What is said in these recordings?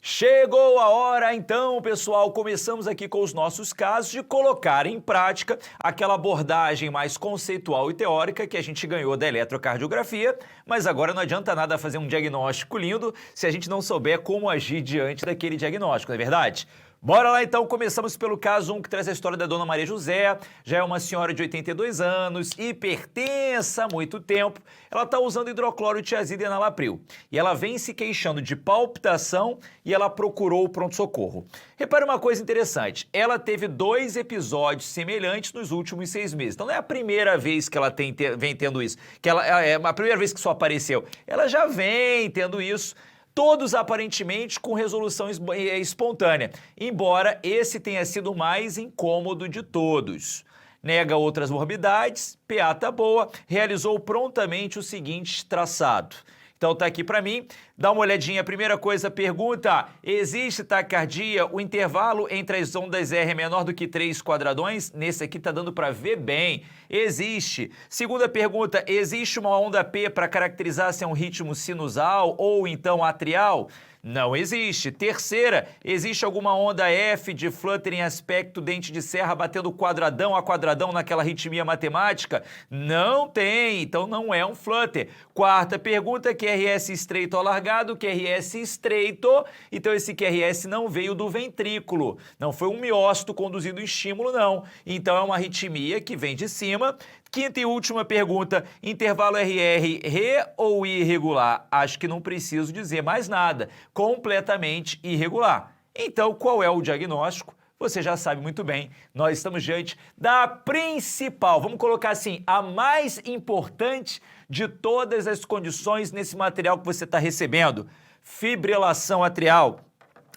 Chegou a hora então, pessoal, começamos aqui com os nossos casos de colocar em prática aquela abordagem mais conceitual e teórica que a gente ganhou da eletrocardiografia, mas agora não adianta nada fazer um diagnóstico lindo se a gente não souber como agir diante daquele diagnóstico, não é verdade? Bora lá então, começamos pelo caso 1 que traz a história da Dona Maria José, já é uma senhora de 82 anos, hipertensa há muito tempo, ela está usando hidroclorotiazida e enalapril, e ela vem se queixando de palpitação e ela procurou o pronto-socorro. Repare uma coisa interessante, ela teve 2 episódios semelhantes nos últimos 6 meses, então não é a primeira vez que ela vem tendo isso, é a primeira vez que isso apareceu, ela já vem tendo isso, todos aparentemente com resolução espontânea, embora esse tenha sido o mais incômodo de todos. Nega outras morbidades, PA tá boa, realizou prontamente o seguinte traçado. Então tá aqui para mim, dá uma olhadinha. Primeira coisa, pergunta, existe taquicardia? O intervalo entre as ondas R é menor do que 3 quadradões? Nesse aqui tá dando para ver bem. Existe. Segunda pergunta, existe uma onda P para caracterizar se é um ritmo sinusal ou então atrial? Não existe. Terceira, existe alguma onda F de flutter em aspecto dente de serra batendo quadradão a quadradão naquela arritmia matemática? Não tem, então não é um flutter. Quarta pergunta, QRS estreito ou alargado? QRS estreito, então esse QRS não veio do ventrículo, não foi um miócito conduzido em estímulo não, então é uma arritmia que vem de cima. Quinta e última pergunta, intervalo RR, re ou irregular? Acho que não preciso dizer mais nada, completamente irregular. Então, qual é o diagnóstico? Você já sabe muito bem, nós estamos diante da principal, vamos colocar assim, a mais importante de todas as condições nesse material que você está recebendo, fibrilação atrial.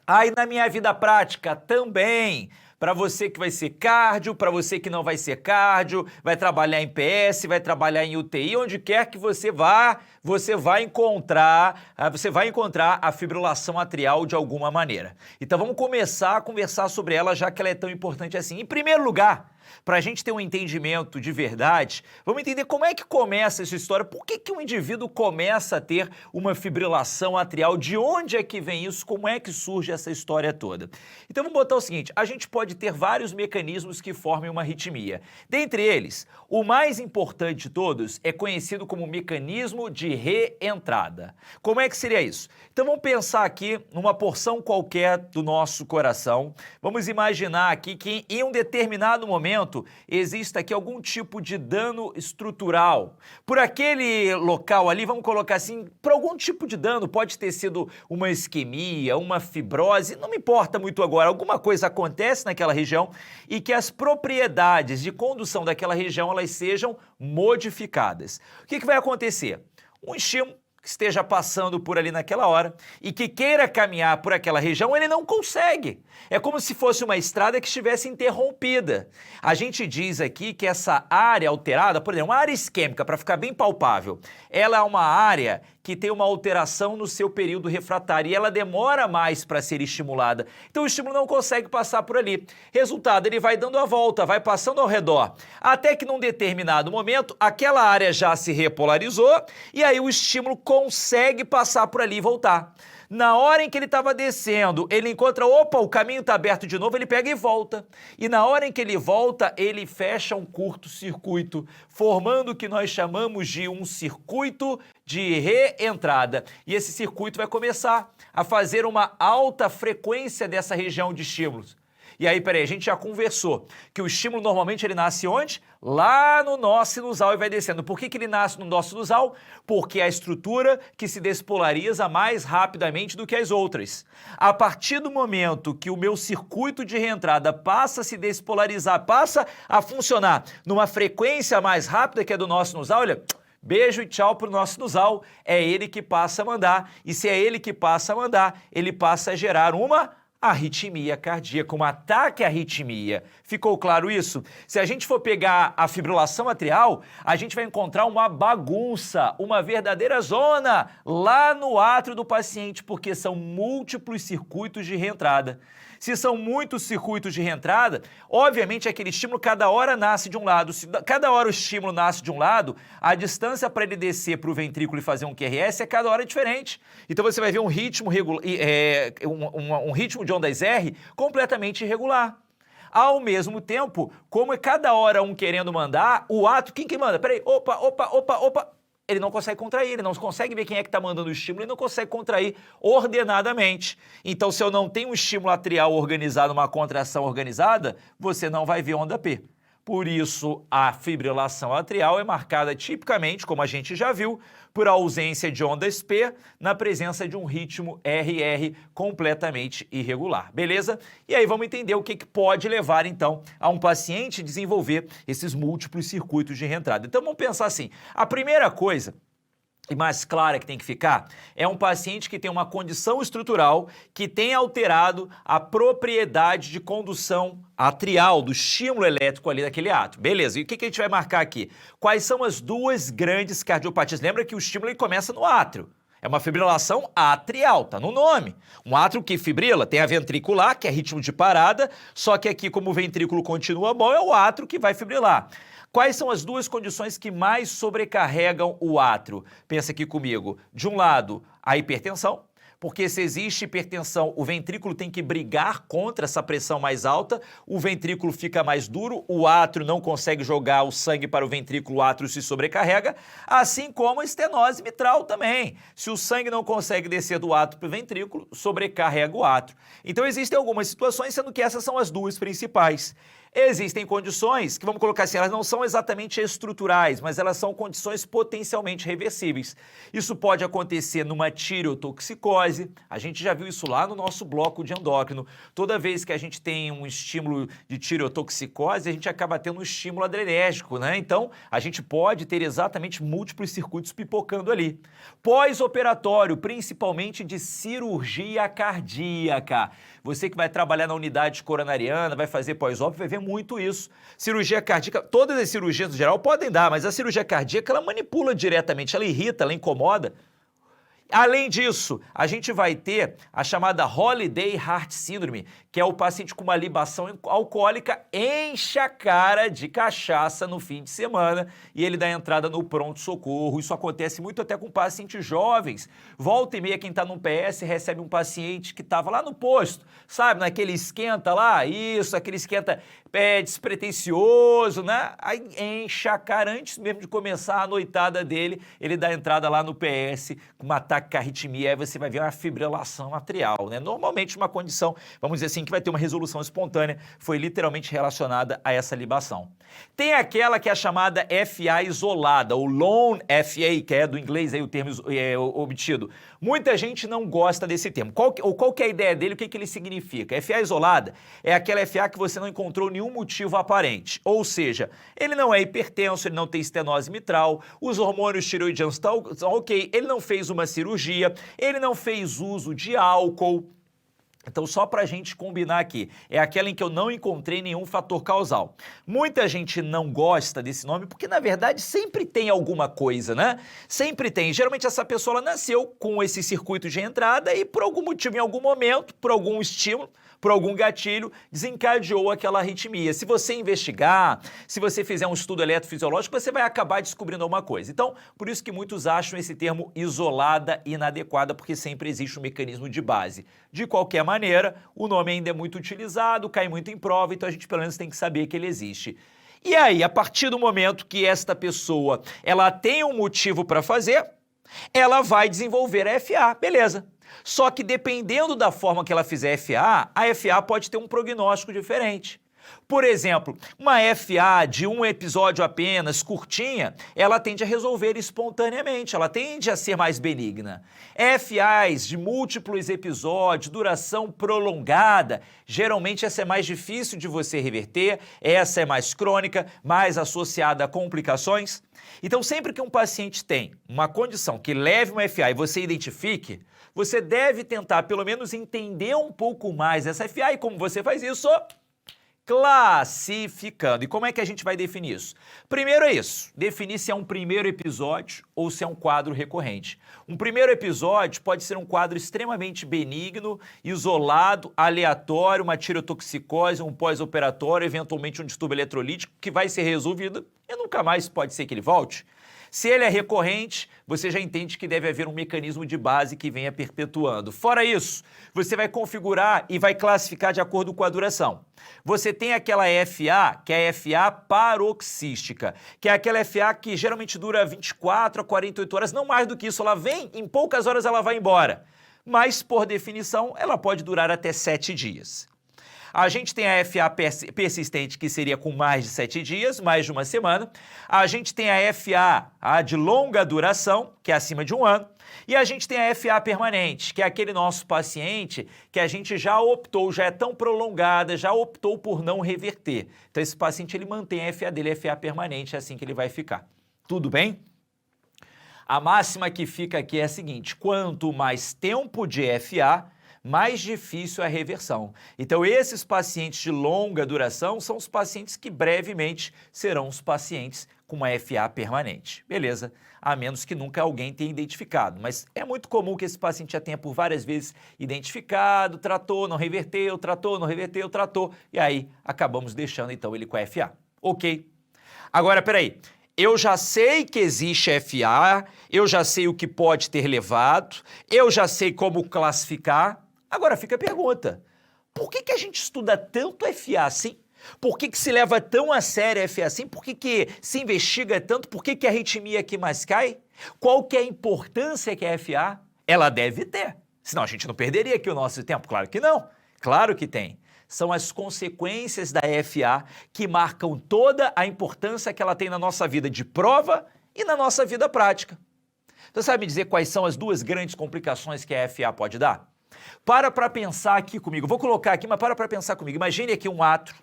Aí na minha vida prática também, para você que vai ser cardio, para você que não vai ser cardio, vai trabalhar em PS, vai trabalhar em UTI, onde quer que você vá, você vai encontrar a fibrilação atrial de alguma maneira. Então vamos começar a conversar sobre ela, já que ela é tão importante assim. Em primeiro lugar, para a gente ter um entendimento de verdade, vamos entender como é que começa essa história, por que um indivíduo começa a ter uma fibrilação atrial, de onde é que vem isso, como é que surge essa história toda. Então vamos botar o seguinte, a gente pode ter vários mecanismos que formem uma arritmia. Dentre eles, o mais importante de todos é conhecido como mecanismo de reentrada. Como é que seria isso? Então vamos pensar aqui numa porção qualquer do nosso coração, vamos imaginar aqui que em um determinado momento existe aqui algum tipo de dano estrutural. Por aquele local ali, vamos colocar assim, por algum tipo de dano, pode ter sido uma isquemia, uma fibrose, não me importa muito agora, alguma coisa acontece naquela região e que as propriedades de condução daquela região elas sejam modificadas. O que vai acontecer? Um estímulo que esteja passando por ali naquela hora e que queira caminhar por aquela região, ele não consegue. É como se fosse uma estrada que estivesse interrompida. A gente diz aqui que essa área alterada, por exemplo, uma área isquêmica, para ficar bem palpável, ela é uma área que tem uma alteração no seu período refratário e ela demora mais para ser estimulada. Então o estímulo não consegue passar por ali. Resultado, ele vai dando a volta, vai passando ao redor, até que num determinado momento aquela área já se repolarizou e aí o estímulo consegue passar por ali e voltar. Na hora em que ele estava descendo, ele encontra, opa, o caminho está aberto de novo, ele pega e volta. E na hora em que ele volta, ele fecha um curto-circuito, formando o que nós chamamos de um circuito de reentrada. E esse circuito vai começar a fazer uma alta frequência dessa região de estímulos. E aí, peraí, a gente já conversou que o estímulo normalmente ele nasce onde? Lá no nó sinusal e vai descendo. Por que ele nasce no nó sinusal? Porque é a estrutura que se despolariza mais rapidamente do que as outras. A partir do momento que o meu circuito de reentrada passa a se despolarizar, passa a funcionar numa frequência mais rápida que a do nó sinusal, olha, beijo e tchau para o nosso sinusal, é ele que passa a mandar. E se é ele que passa a mandar, ele passa a gerar uma arritmia cardíaca, um ataque à arritmia. Ficou claro isso? Se a gente for pegar a fibrilação atrial, a gente vai encontrar uma bagunça, uma verdadeira zona lá no átrio do paciente, porque são múltiplos circuitos de reentrada. Se são muitos circuitos de reentrada, obviamente aquele estímulo cada hora nasce de um lado. Se cada hora o estímulo nasce de um lado, a distância para ele descer para o ventrículo e fazer um QRS é cada hora diferente. Então você vai ver um ritmo, um ritmo de ondas R completamente irregular. Ao mesmo tempo, como é cada hora um querendo mandar, o átrio, quem que manda? Peraí, opa, ele não consegue contrair, ele não consegue ver quem é que está mandando o estímulo, ele não consegue contrair ordenadamente. Então, se eu não tenho um estímulo atrial organizado, uma contração organizada, você não vai ver onda P. Por isso, a fibrilação atrial é marcada tipicamente, como a gente já viu, por ausência de ondas P na presença de um ritmo RR completamente irregular, beleza? E aí vamos entender o que pode levar, então, a um paciente desenvolver esses múltiplos circuitos de reentrada. Então vamos pensar assim, a primeira coisa e mais clara que tem que ficar, é um paciente que tem uma condição estrutural que tem alterado a propriedade de condução atrial do estímulo elétrico ali daquele átrio. Beleza, e o que a gente vai marcar aqui? Quais são as duas grandes cardiopatias? Lembra que o estímulo ele começa no átrio. É uma fibrilação atrial, tá no nome. Um átrio que fibrila, tem a ventricular, que é ritmo de parada, só que aqui, como o ventrículo continua bom, é o átrio que vai fibrilar. Quais são as duas condições que mais sobrecarregam o átrio? Pensa aqui comigo. De um lado, a hipertensão, porque se existe hipertensão, o ventrículo tem que brigar contra essa pressão mais alta, o ventrículo fica mais duro, o átrio não consegue jogar o sangue para o ventrículo, o átrio se sobrecarrega, assim como a estenose mitral também. Se o sangue não consegue descer do átrio para o ventrículo, sobrecarrega o átrio. Então existem algumas situações, sendo que essas são as duas principais. Existem condições que, vamos colocar assim, elas não são exatamente estruturais, mas elas são condições potencialmente reversíveis. Isso pode acontecer numa tireotoxicose, a gente já viu isso lá no nosso bloco de endócrino. Toda vez que a gente tem um estímulo de tireotoxicose, a gente acaba tendo um estímulo adrenérgico, né? Então, a gente pode ter exatamente múltiplos circuitos pipocando ali. Pós-operatório, principalmente de cirurgia cardíaca. Você que vai trabalhar na unidade coronariana, vai fazer pós-op, vai ver muito isso. Cirurgia cardíaca, todas as cirurgias no geral podem dar, mas a cirurgia cardíaca ela manipula diretamente, ela irrita, ela incomoda. Além disso, a gente vai ter a chamada Holiday Heart Syndrome, que é o paciente com uma libação alcoólica enche a cara de cachaça no fim de semana e ele dá entrada no pronto-socorro. Isso acontece muito até com pacientes jovens. Volta e meia, quem está no PS recebe um paciente que estava lá no posto, sabe, naquele esquenta lá, isso, aquele esquenta despretensioso, né? Aí enche a cara antes mesmo de começar a noitada dele, ele dá entrada lá no PS com uma taquicarritmia, aí você vai ver uma fibrilação atrial, né? Normalmente uma condição, vamos dizer assim, que vai ter uma resolução espontânea, foi literalmente relacionada a essa libação. Tem aquela que é a chamada FA isolada, ou lone FA, que é do inglês aí o termo obtido. Muita gente não gosta desse termo. Qual que é a ideia dele, o que ele significa? FA isolada é aquela FA que você não encontrou nenhum motivo aparente, ou seja, ele não é hipertenso, ele não tem estenose mitral, os hormônios tiroidianos estão ok, ele não fez uma cirurgia, ele não fez uso de álcool. Então, só para a gente combinar aqui, é aquela em que eu não encontrei nenhum fator causal. Muita gente não gosta desse nome porque, na verdade, sempre tem alguma coisa, né? Sempre tem. Geralmente, essa pessoa ela nasceu com esse circuito de entrada e, por algum motivo, em algum momento, por algum estímulo, por algum gatilho, desencadeou aquela arritmia. Se você investigar, se você fizer um estudo eletrofisiológico, você vai acabar descobrindo alguma coisa. Então, por isso que muitos acham esse termo isolada inadequada, porque sempre existe um mecanismo de base. De qualquer maneira, o nome ainda é muito utilizado, cai muito em prova, então a gente pelo menos tem que saber que ele existe. E aí, a partir do momento que esta pessoa ela tem um motivo para fazer, ela vai desenvolver a FA, beleza. Só que dependendo da forma que ela fizer a FA pode ter um prognóstico diferente. Por exemplo, uma FA de um episódio apenas, curtinha, ela tende a resolver espontaneamente, ela tende a ser mais benigna. FAs de múltiplos episódios, duração prolongada, geralmente essa é mais difícil de você reverter, essa é mais crônica, mais associada a complicações. Então, sempre que um paciente tem uma condição que leve uma FA e você identifique, você deve tentar pelo menos entender um pouco mais essa FA e como você faz isso? Classificando. E como é que a gente vai definir isso? Primeiro é isso, definir se é um primeiro episódio ou se é um quadro recorrente. Um primeiro episódio pode ser um quadro extremamente benigno, isolado, aleatório, uma tirotoxicose, um pós-operatório, eventualmente um distúrbio eletrolítico que vai ser resolvido e nunca mais pode ser que ele volte. Se ele é recorrente, você já entende que deve haver um mecanismo de base que venha perpetuando. Fora isso, você vai configurar e vai classificar de acordo com a duração. Você tem aquela FA, que é a FA paroxística, que é aquela FA que geralmente dura 24 a 48 horas, não mais do que isso. Ela vem, em poucas horas ela vai embora. Mas, por definição, ela pode durar até 7 dias. A gente tem a FA persistente, que seria com mais de 7 dias, mais de uma semana. A gente tem a FA, a de longa duração, que é acima de 1 ano. E a gente tem a FA permanente, que é aquele nosso paciente que a gente já optou, já é tão prolongada, já optou por não reverter. Então esse paciente ele mantém a FA dele, a FA permanente, é assim que ele vai ficar. Tudo bem? A máxima que fica aqui é a seguinte: quanto mais tempo de FA, mais difícil é a reversão. Então, esses pacientes de longa duração são os pacientes que brevemente serão os pacientes com uma FA permanente. Beleza? A menos que nunca alguém tenha identificado. Mas é muito comum que esse paciente já tenha por várias vezes identificado, tratou, não reverteu, tratou, não reverteu, tratou, e aí acabamos deixando então ele com a FA. Ok. Agora, peraí. Eu já sei que existe FA, eu já sei o que pode ter levado, eu já sei como classificar. Agora fica a pergunta, por que a gente estuda tanto FA assim? Por que se leva tão a sério a FA assim? Por que se investiga tanto? Por que a arritmia aqui mais cai? Qual que é a importância que a FA? Ela deve ter, senão a gente não perderia aqui o nosso tempo. Claro que não, claro que tem. São as consequências da FA que marcam toda a importância que ela tem na nossa vida de prova e na nossa vida prática. Você sabe me dizer quais são as duas grandes complicações que a FA pode dar? Para pensar aqui comigo, vou colocar aqui, mas para pensar comigo. Imagine aqui um átrio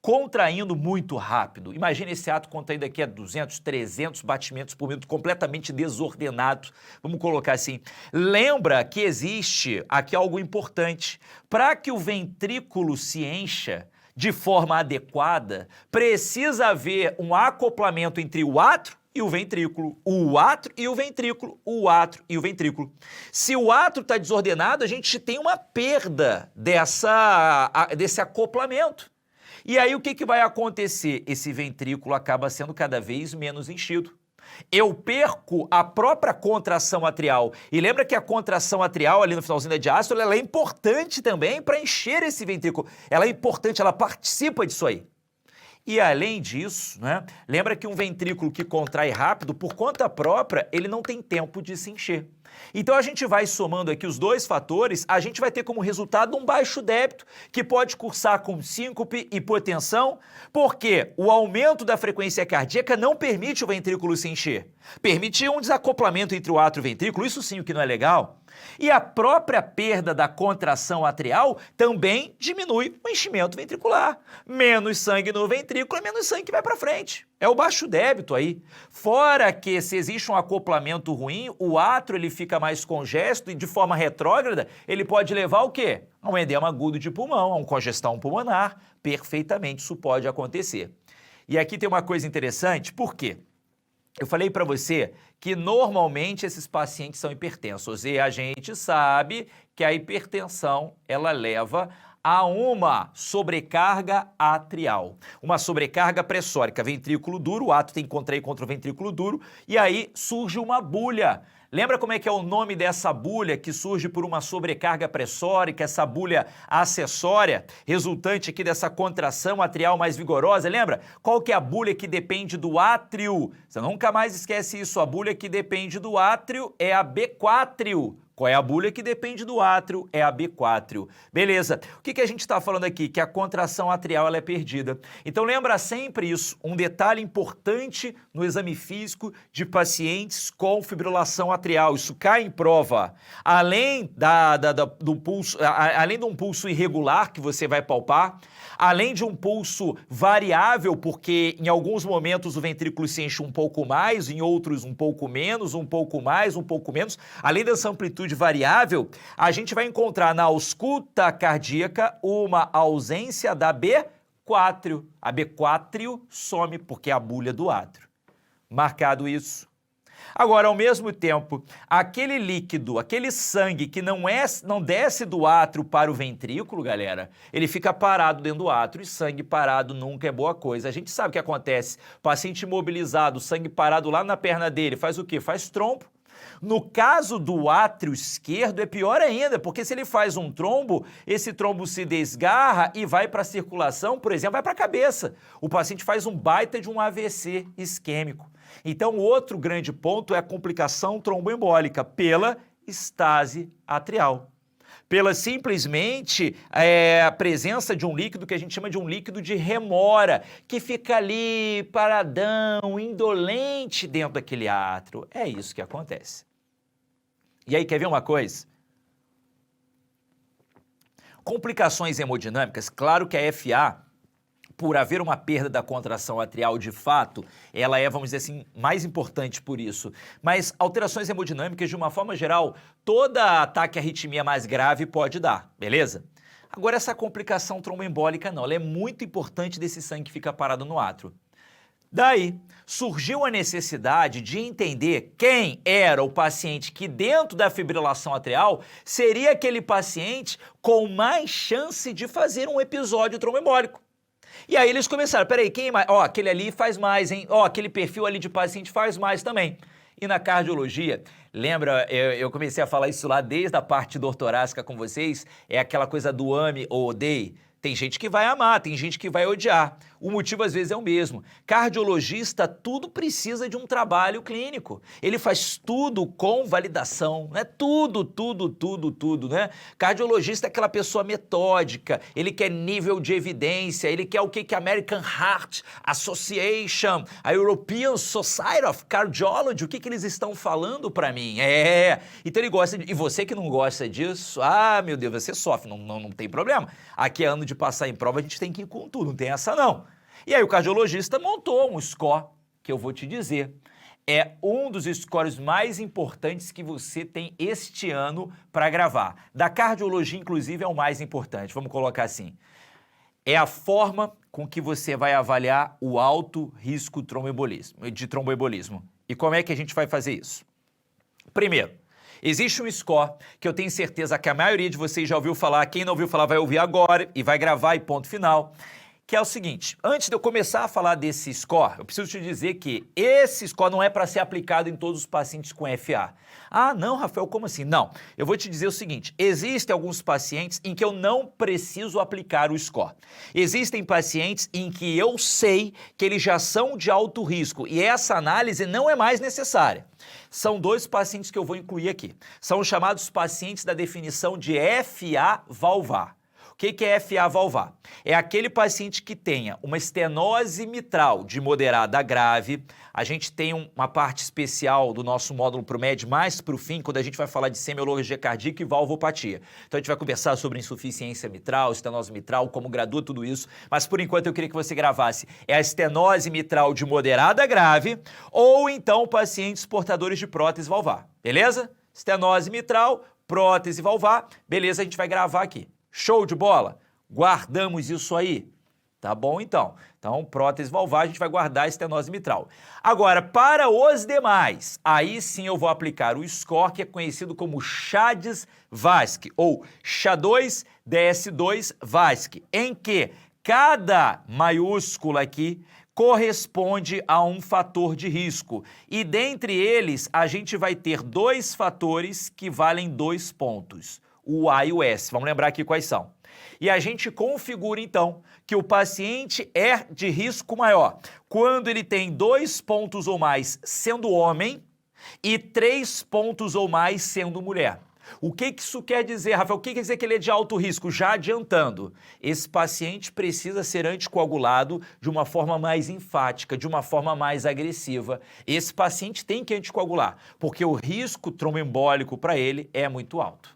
contraindo muito rápido. Imagine esse átrio contraindo aqui a 200, 300 batimentos por minuto, completamente desordenado. Vamos colocar assim. Lembra que existe aqui algo importante. Para que o ventrículo se encha de forma adequada, precisa haver um acoplamento entre o átrio e o ventrículo, o átrio e o ventrículo, o átrio e o ventrículo. Se o átrio está desordenado, a gente tem uma perda desse acoplamento. E aí o que vai acontecer? Esse ventrículo acaba sendo cada vez menos enchido. Eu perco a própria contração atrial. E lembra que a contração atrial ali no finalzinho da diástole, ela é importante também para encher esse ventrículo. Ela é importante, ela participa disso aí. E além disso, né, lembra que um ventrículo que contrai rápido, por conta própria, ele não tem tempo de se encher. Então a gente vai somando aqui os dois fatores, a gente vai ter como resultado um baixo débito, que pode cursar com síncope, hipotensão, porque o aumento da frequência cardíaca não permite o ventrículo se encher. Permite um desacoplamento entre o átrio e o ventrículo, isso sim o que não é legal. E a própria perda da contração atrial também diminui o enchimento ventricular. Menos sangue no ventrículo, menos sangue que vai para frente. É o baixo débito aí. Fora que se existe um acoplamento ruim, o átrio ele fica mais congesto e de forma retrógrada, ele pode levar o quê? A um edema agudo de pulmão, a uma congestão pulmonar. Perfeitamente isso pode acontecer. E aqui tem uma coisa interessante, por quê? Eu falei para você que normalmente esses pacientes são hipertensos e a gente sabe que a hipertensão ela leva a uma sobrecarga atrial, uma sobrecarga pressórica, ventrículo duro, o átrio tem que contrair contra o ventrículo duro e aí surge uma bulha. Lembra como é que é o nome dessa bulha que surge por uma sobrecarga pressórica, essa bulha acessória, resultante aqui dessa contração atrial mais vigorosa? Lembra? Qual que é a bulha que depende do átrio? Você nunca mais esquece isso, a bulha que depende do átrio é a B4. Qual é a bulha que depende do átrio? É a B4. Beleza. O que a gente está falando aqui? Que a contração atrial ela é perdida. Então lembra sempre isso, um detalhe importante no exame físico de pacientes com fibrilação atrial. Isso cai em prova. Além do pulso, além de um pulso irregular que você vai palpar, além de um pulso variável, porque em alguns momentos o ventrículo se enche um pouco mais, em outros um pouco menos, um pouco mais, um pouco menos, além dessa amplitude variável, a gente vai encontrar na ausculta cardíaca uma ausência da B4. quátrio. A B quátrio some porque é a bulha do átrio. Marcado isso. Agora, ao mesmo tempo, aquele líquido, aquele sangue que não desce do átrio para o ventrículo, galera, ele fica parado dentro do átrio e sangue parado nunca é boa coisa. A gente sabe o que acontece. Paciente imobilizado, sangue parado lá na perna dele, faz o quê? Faz trombo. No caso do átrio esquerdo é pior ainda, porque se ele faz um trombo, esse trombo se desgarra e vai para a circulação, por exemplo, vai para a cabeça. O paciente faz um baita de um AVC isquêmico. Então, outro grande ponto é a complicação tromboembólica pela estase atrial. Pela simplesmente a presença de um líquido que a gente chama de um líquido de remora, que fica ali paradão, indolente dentro daquele átrio. É isso que acontece. E aí, quer ver uma coisa? Complicações hemodinâmicas, claro que a FA, por haver uma perda da contração atrial de fato, ela é, vamos dizer assim, mais importante por isso. Mas alterações hemodinâmicas, de uma forma geral, toda ataque à arritmia mais grave pode dar, beleza? Agora, essa complicação tromboembólica não, ela é muito importante desse sangue que fica parado no átrio. Daí, surgiu a necessidade de entender quem era o paciente que dentro da fibrilação atrial seria aquele paciente com mais chance de fazer um episódio tromboembólico. E aí eles começaram, peraí, quem mais? Ó, aquele ali faz mais, hein? Ó, aquele perfil ali de paciente faz mais também. E na cardiologia, lembra, eu comecei a falar isso lá desde a parte doutorásica com vocês, é aquela coisa do ame ou odeie. Tem gente que vai amar, tem gente que vai odiar. O motivo às vezes é o mesmo. Cardiologista, tudo precisa de um trabalho clínico. Ele faz tudo com validação, né? Tudo, né? Cardiologista é aquela pessoa metódica, ele quer nível de evidência, ele quer o que a American Heart Association, a European Society of Cardiology, o que eles estão falando para mim? Então ele gosta e você que não gosta disso, meu Deus, você sofre, não tem problema. Aqui é ano de passar em prova, a gente tem que ir com tudo, não tem essa não. E aí o cardiologista montou um score, que eu vou te dizer, é um dos scores mais importantes que você tem este ano para gravar. Da cardiologia, inclusive, é o mais importante, vamos colocar assim. É a forma com que você vai avaliar o alto risco de tromboembolismo. E como é que a gente vai fazer isso? Primeiro, existe um score que eu tenho certeza que a maioria de vocês já ouviu falar, quem não ouviu falar vai ouvir agora e vai gravar e ponto final, que é o seguinte, antes de eu começar a falar desse score, eu preciso te dizer que esse score não é para ser aplicado em todos os pacientes com FA. Ah, não, Rafael, como assim? Não, eu vou te dizer o seguinte, existem alguns pacientes em que eu não preciso aplicar o score. Existem pacientes em que eu sei que eles já são de alto risco e essa análise não é mais necessária. São dois pacientes que eu vou incluir aqui. São os chamados pacientes da definição de FA valvar. O que é FA valvar? É aquele paciente que tenha uma estenose mitral de moderada a grave. A gente tem uma parte especial do nosso módulo ProMed mais para o fim, quando a gente vai falar de semiologia cardíaca e valvopatia. Então a gente vai conversar sobre insuficiência mitral, estenose mitral, como gradua tudo isso. Mas por enquanto eu queria que você gravasse. É a estenose mitral de moderada a grave ou então pacientes portadores de prótese valvar. Beleza? Estenose mitral, prótese valvar. Beleza, a gente vai gravar aqui. Show de bola? Guardamos isso aí? Tá bom, então. Então, prótese valvar, a gente vai guardar a estenose mitral. Agora, para os demais, aí sim eu vou aplicar o score que é conhecido como CHADS-VASc, ou SHA2-DS2-VASc, em que cada maiúscula aqui corresponde a um fator de risco. E dentre eles, a gente vai ter dois fatores que valem 2 pontos. O A e o S. Vamos lembrar aqui quais são. E a gente configura, então, que o paciente é de risco maior quando ele tem 2 pontos ou mais sendo homem e 3 pontos ou mais sendo mulher. O que isso quer dizer, Rafael? O que quer dizer que ele é de alto risco? Já adiantando, esse paciente precisa ser anticoagulado de uma forma mais enfática, de uma forma mais agressiva. Esse paciente tem que anticoagular, porque o risco tromboembólico para ele é muito alto.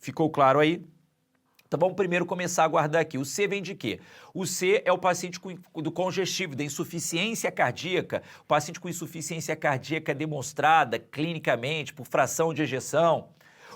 Ficou claro aí? Então vamos primeiro começar a guardar aqui. O C vem de quê? O C é o paciente do congestivo, da insuficiência cardíaca. O paciente com insuficiência cardíaca demonstrada clinicamente por fração de ejeção.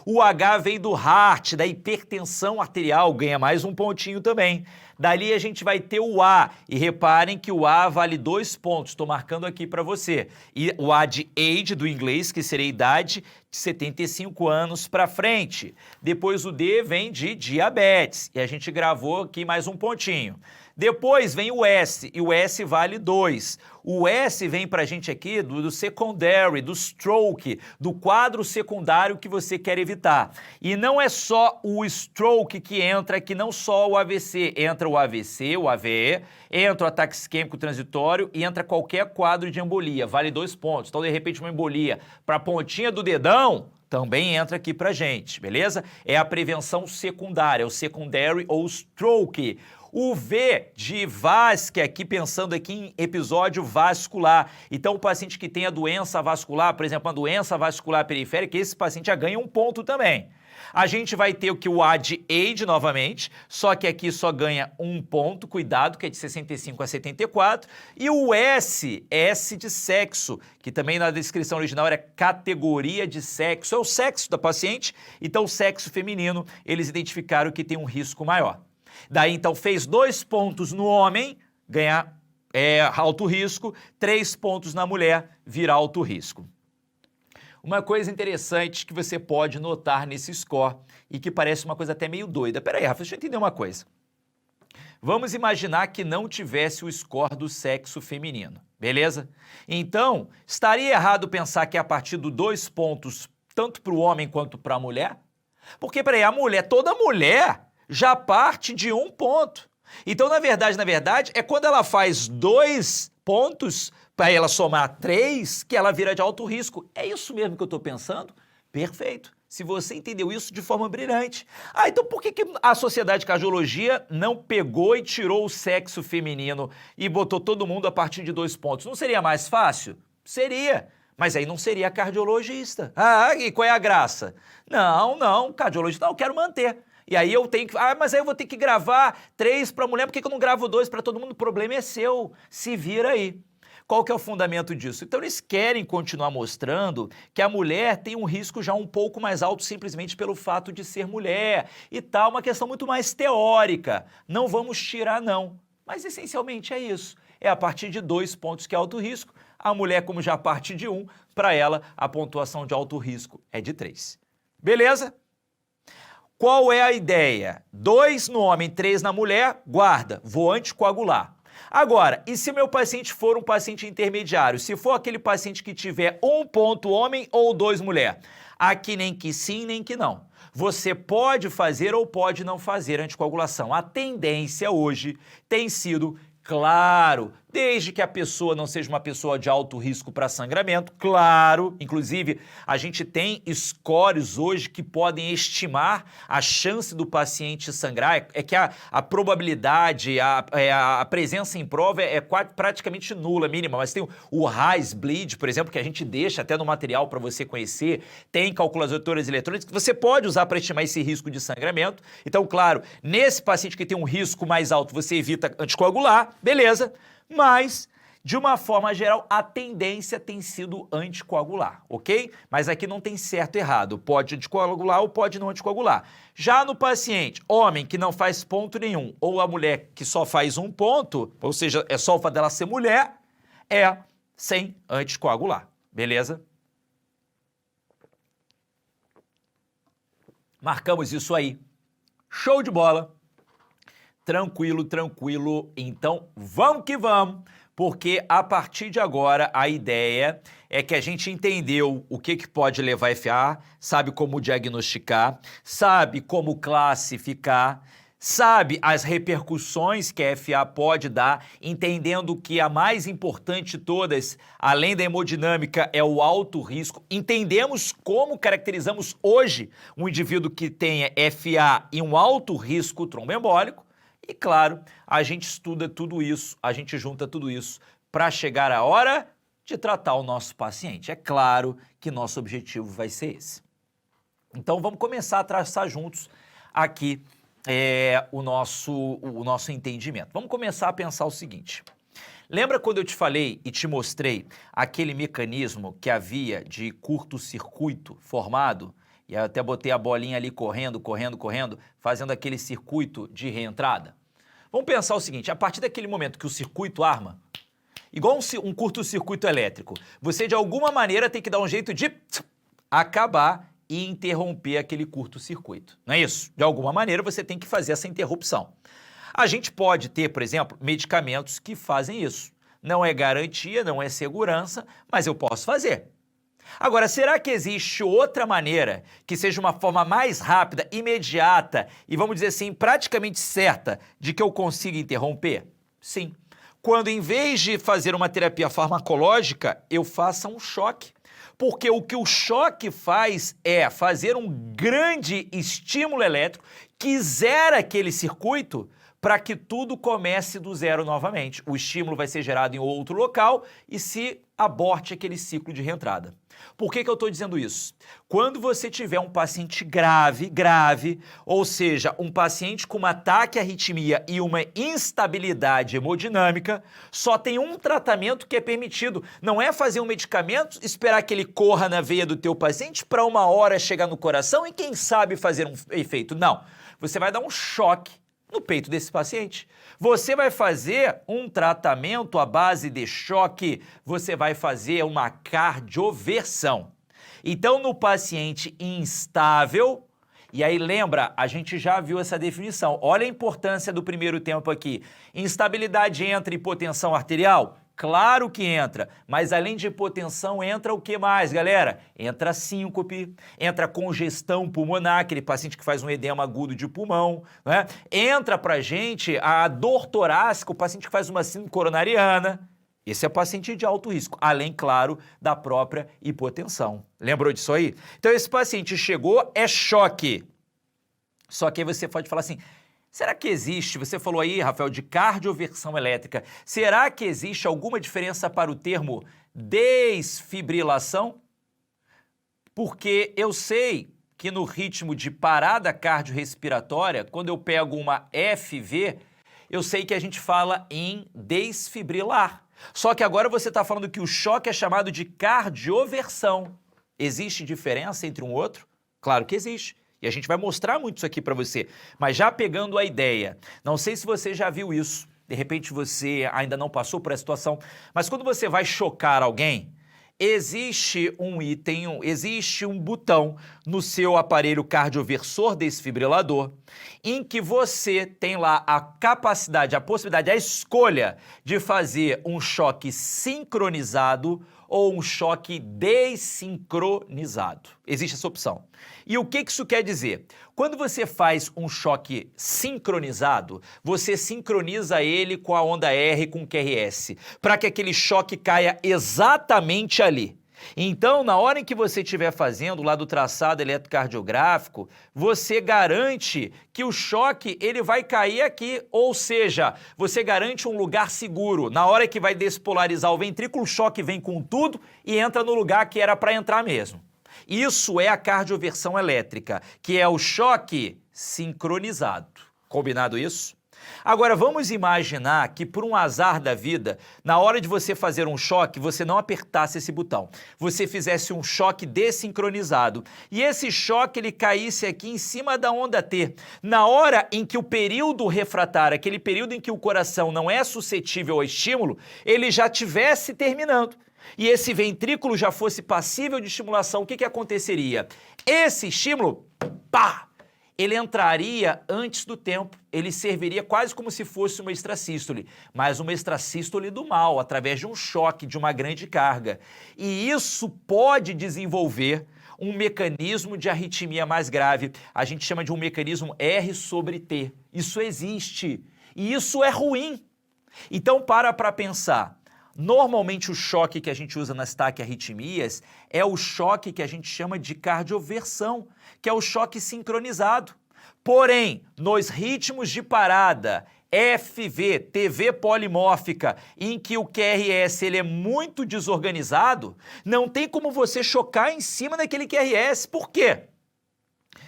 O H vem do heart, da hipertensão arterial, ganha mais um pontinho também. Dali a gente vai ter o A, e reparem que o A vale 2 pontos, estou marcando aqui para você. E o A de age, do inglês, que seria idade de 75 anos para frente. Depois o D vem de diabetes, e a gente gravou aqui mais um pontinho. Depois vem o S, e o S vale 2. O S vem para a gente aqui do secondary, do stroke, do quadro secundário que você quer evitar. E não é só o stroke que entra aqui, não só o AVC. Entra o AVC, o AVE, entra o ataque isquêmico transitório e entra qualquer quadro de embolia. Vale 2 pontos. Então, de repente, uma embolia para a pontinha do dedão também entra aqui pra gente, beleza? É a prevenção secundária, o secondary ou stroke. O V de VASC, aqui pensando aqui em episódio vascular. Então, o paciente que tem a doença vascular, por exemplo, a doença vascular periférica, esse paciente já ganha 1 ponto também. A gente vai ter o que o A de age novamente, só que aqui só ganha 1 ponto, cuidado, que é de 65 a 74. E o S, S de sexo, que também na descrição original era categoria de sexo, é o sexo da paciente, então o sexo feminino, eles identificaram que tem um risco maior. Daí, então, fez 2 pontos no homem, ganhar alto risco, 3 pontos na mulher, vira alto risco. Uma coisa interessante que você pode notar nesse score e que parece uma coisa até meio doida. Peraí, Rafa, deixa eu entender uma coisa. Vamos imaginar que não tivesse o score do sexo feminino, beleza? Então, estaria errado pensar que é a partir de 2 pontos, tanto para o homem quanto para a mulher? Porque, peraí, toda mulher já parte de 1 ponto. Então, na verdade, é quando ela faz 2 pontos, para ela somar 3, que ela vira de alto risco. É isso mesmo que eu estou pensando? Perfeito. Se você entendeu isso de forma brilhante. Então por que a Sociedade de Cardiologia não pegou e tirou o sexo feminino e botou todo mundo a partir de 2 pontos? Não seria mais fácil? Seria. Mas aí não seria cardiologista. E qual é a graça? Não, cardiologista, não, eu quero manter. E aí eu tenho que... mas aí eu vou ter que gravar 3 para mulher, por que eu não gravo 2 para todo mundo? O problema é seu, se vira aí. Qual que é o fundamento disso? Então eles querem continuar mostrando que a mulher tem um risco já um pouco mais alto simplesmente pelo fato de ser mulher e tal, uma questão muito mais teórica. Não vamos tirar não, mas essencialmente é isso. É a partir de 2 pontos que é alto risco, a mulher como já parte de 1, para ela a pontuação de alto risco é de 3. Beleza? Qual é a ideia? 2 no homem, 3 na mulher, guarda, vou anticoagular. Agora, e se meu paciente for um paciente intermediário? Se for aquele paciente que tiver 1 ponto homem ou 2 mulher? Aqui nem que sim, nem que não. Você pode fazer ou pode não fazer anticoagulação. A tendência hoje tem sido, claro, desde que a pessoa não seja uma pessoa de alto risco para sangramento, claro, inclusive a gente tem scores hoje que podem estimar a chance do paciente sangrar, é que a probabilidade, a presença em prova é praticamente nula, mínima, mas tem o RAIS bleed, por exemplo, que a gente deixa até no material para você conhecer, tem calculadoras eletrônicas que você pode usar para estimar esse risco de sangramento. Então, claro, nesse paciente que tem um risco mais alto, você evita anticoagular, beleza? Mas, de uma forma geral, a tendência tem sido anticoagular, ok? Mas aqui não tem certo e errado, pode anticoagular ou pode não anticoagular. Já no paciente, homem que não faz ponto nenhum, ou a mulher que só faz 1 ponto, ou seja, é só o fato dela ser mulher, é sem anticoagular, beleza? Marcamos isso aí. Show de bola! Tranquilo, tranquilo. Então, vamos que vamos, porque a partir de agora a ideia é que a gente entendeu o que pode levar a FA, sabe como diagnosticar, sabe como classificar, sabe as repercussões que a FA pode dar, entendendo que a mais importante de todas, além da hemodinâmica, é o alto risco. Entendemos como caracterizamos hoje um indivíduo que tenha FA e um alto risco tromboembólico. E claro, a gente estuda tudo isso, a gente junta tudo isso para chegar a hora de tratar o nosso paciente. É claro que nosso objetivo vai ser esse. Então vamos começar a traçar juntos aqui o nosso entendimento. Vamos começar a pensar o seguinte. Lembra quando eu te falei e te mostrei aquele mecanismo que havia de curto-circuito formado? E eu até botei a bolinha ali correndo, fazendo aquele circuito de reentrada. Vamos pensar o seguinte, a partir daquele momento que o circuito arma, igual um curto-circuito elétrico, você de alguma maneira tem que dar um jeito de acabar e interromper aquele curto-circuito, não é isso? De alguma maneira você tem que fazer essa interrupção. A gente pode ter, por exemplo, medicamentos que fazem isso. Não é garantia, não é segurança, mas eu posso fazer. Agora, será que existe outra maneira que seja uma forma mais rápida, imediata e, vamos dizer assim, praticamente certa de que eu consiga interromper? Sim. Quando, em vez de fazer uma terapia farmacológica, eu faça um choque. Porque o que o choque faz é fazer um grande estímulo elétrico que zera aquele circuito para que tudo comece do zero novamente. O estímulo vai ser gerado em outro local e se aborte aquele ciclo de reentrada. Por que eu estou dizendo isso? Quando você tiver um paciente grave, ou seja, um paciente com um ataque à arritmia e uma instabilidade hemodinâmica, só tem um tratamento que é permitido. Não é fazer um medicamento, esperar que ele corra na veia do teu paciente para uma hora chegar no coração e quem sabe fazer um efeito. Não, você vai dar um choque no peito desse paciente. Você vai fazer um tratamento à base de choque, você vai fazer uma cardioversão. Então, no paciente instável, e aí lembra, a gente já viu essa definição, olha a importância do primeiro tempo aqui. Instabilidade entra hipotensão arterial? Claro que entra, mas além de hipotensão entra o que mais, galera? Entra síncope, entra congestão pulmonar, aquele paciente que faz um edema agudo de pulmão, né? Entra pra gente a dor torácica, o paciente que faz uma síndrome coronariana. Esse é paciente de alto risco, além, claro, da própria hipotensão. Lembrou disso aí? Então esse paciente chegou, é choque. Só que aí você pode falar assim, será que existe, você falou aí, Rafael, de cardioversão elétrica, será que existe alguma diferença para o termo desfibrilação? Porque eu sei que no ritmo de parada cardiorrespiratória, quando eu pego uma FV, eu sei que a gente fala em desfibrilar. Só que agora você está falando que o choque é chamado de cardioversão. Existe diferença entre um outro? Claro que existe. E a gente vai mostrar muito isso aqui para você. Mas já pegando a ideia, não sei se você já viu isso, de repente você ainda não passou por essa situação, mas quando você vai chocar alguém, existe um item, existe um botão no seu aparelho cardioversor desfibrilador em que você tem lá a capacidade, a possibilidade, a escolha de fazer um choque sincronizado ou um choque desincronizado. Existe essa opção. E o que isso quer dizer? Quando você faz um choque sincronizado, você sincroniza ele com a onda R, com o QRS, para que aquele choque caia exatamente ali. Então, na hora em que você estiver fazendo lá do traçado eletrocardiográfico, você garante que o choque ele vai cair aqui, ou seja, você garante um lugar seguro. Na hora que vai despolarizar o ventrículo, o choque vem com tudo e entra no lugar que era para entrar mesmo. Isso é a cardioversão elétrica, que é o choque sincronizado. Combinado isso? Agora, vamos imaginar que por um azar da vida, na hora de você fazer um choque, você não apertasse esse botão. Você fizesse um choque desincronizado. E esse choque, ele caísse aqui em cima da onda T. Na hora em que o período refratário, aquele período em que o coração não é suscetível ao estímulo, ele já estivesse terminando. E esse ventrículo já fosse passível de estimulação, o que aconteceria? Esse estímulo, pá! Ele entraria antes do tempo, ele serviria quase como se fosse uma extrasístole, mas uma extrasístole do mal, através de um choque, de uma grande carga. E isso pode desenvolver um mecanismo de arritmia mais grave, a gente chama de um mecanismo R sobre T. Isso existe, e isso é ruim. Então para pensar. Normalmente o choque que a gente usa nas taquiarritmias é o choque que a gente chama de cardioversão, que é o choque sincronizado. Porém, nos ritmos de parada, FV, TV polimórfica, em que o QRS ele é muito desorganizado, não tem como você chocar em cima daquele QRS. Por quê?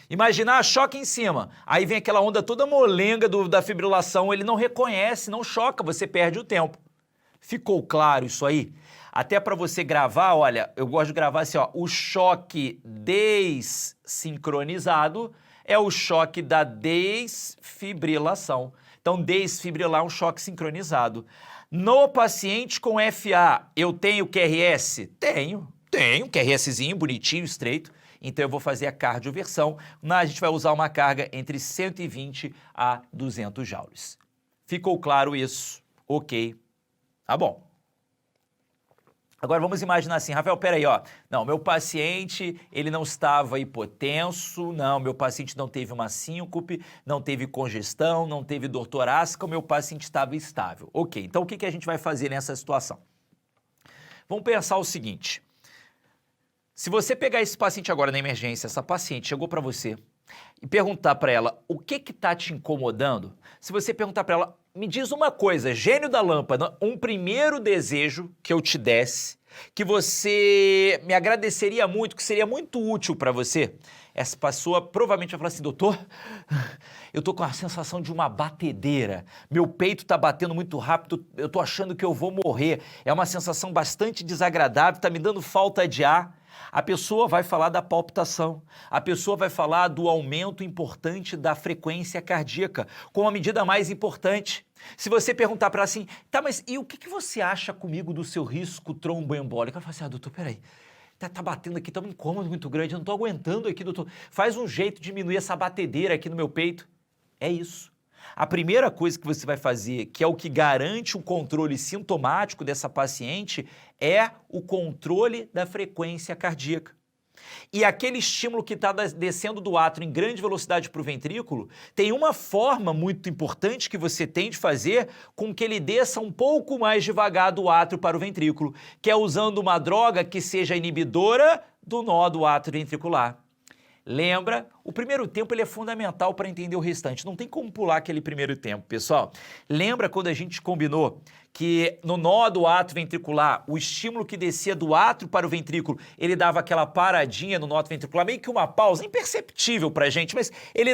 Imaginar choque em cima, aí vem aquela onda toda molenga da fibrilação, ele não reconhece, não choca, você perde o tempo. Ficou claro isso aí? Até para você gravar, olha, eu gosto de gravar assim, ó, o choque desincronizado é o choque da desfibrilação. Então, desfibrilar um choque sincronizado. No paciente com FA, eu tenho QRS? Tenho um QRSzinho bonitinho, estreito. Então, eu vou fazer a cardioversão. A gente vai usar uma carga entre 120 a 200 joules. Ficou claro isso? Ok. Tá bom. Agora vamos imaginar assim, Rafael, peraí, ó. Não, meu paciente, ele não estava hipotenso, não, meu paciente não teve uma síncope, não teve congestão, não teve dor torácica, o meu paciente estava estável. Ok, então o que a gente vai fazer nessa situação? Vamos pensar o seguinte. Se você pegar esse paciente agora na emergência, essa paciente chegou para você e perguntar para ela o que está te incomodando, se você perguntar para ela, me diz uma coisa, gênio da lâmpada, um primeiro desejo que eu te desse, que você me agradeceria muito, que seria muito útil para você, essa pessoa provavelmente vai falar assim, doutor, eu tô com a sensação de uma batedeira, meu peito tá batendo muito rápido, eu tô achando que eu vou morrer, é uma sensação bastante desagradável, tá me dando falta de ar. A pessoa vai falar da palpitação, a pessoa vai falar do aumento importante da frequência cardíaca, como a medida mais importante. Se você perguntar para ela assim, tá, mas e o que você acha comigo do seu risco tromboembólico? Ela fala assim, doutor, peraí, tá batendo aqui, tá um incômodo muito grande, eu não tô aguentando aqui, doutor. Faz um jeito de diminuir essa batedeira aqui no meu peito. É isso. A primeira coisa que você vai fazer, que é o que garante o controle sintomático dessa paciente, é o controle da frequência cardíaca. E aquele estímulo que está descendo do átrio em grande velocidade para o ventrículo, tem uma forma muito importante que você tem de fazer com que ele desça um pouco mais devagar do átrio para o ventrículo, que é usando uma droga que seja inibidora do nó do átrio ventricular. Lembra, o primeiro tempo ele é fundamental para entender o restante, não tem como pular aquele primeiro tempo, pessoal. Lembra quando a gente combinou que no nó do átrio ventricular, o estímulo que descia do átrio para o ventrículo, ele dava aquela paradinha no nó ventricular, meio que uma pausa, imperceptível para a gente, mas ele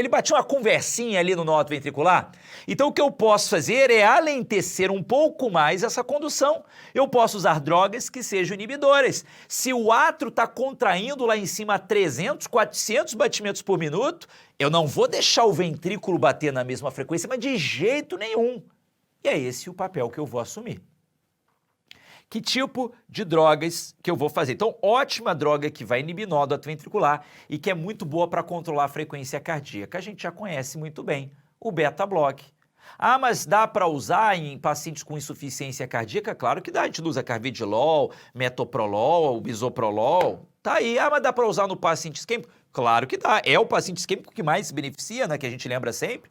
batia uma conversinha ali no nó ventricular. Então o que eu posso fazer é alentecer um pouco mais essa condução. Eu posso usar drogas que sejam inibidoras. Se o átrio está contraindo lá em cima a 300, 400 batimentos por minuto, eu não vou deixar o ventrículo bater na mesma frequência, mas de jeito nenhum. E é esse o papel que eu vou assumir. Que tipo de drogas que eu vou fazer? Então, ótima droga que vai inibir nó do átrio ventricular e que é muito boa para controlar a frequência cardíaca. A gente já conhece muito bem o beta-block. Ah, mas dá para usar em pacientes com insuficiência cardíaca? Claro que dá. A gente usa carvedilol, metoprolol, bisoprolol. Tá aí. Ah, mas dá para usar no paciente isquêmico? Claro que dá. É o paciente isquêmico que mais se beneficia, né? Que a gente lembra sempre.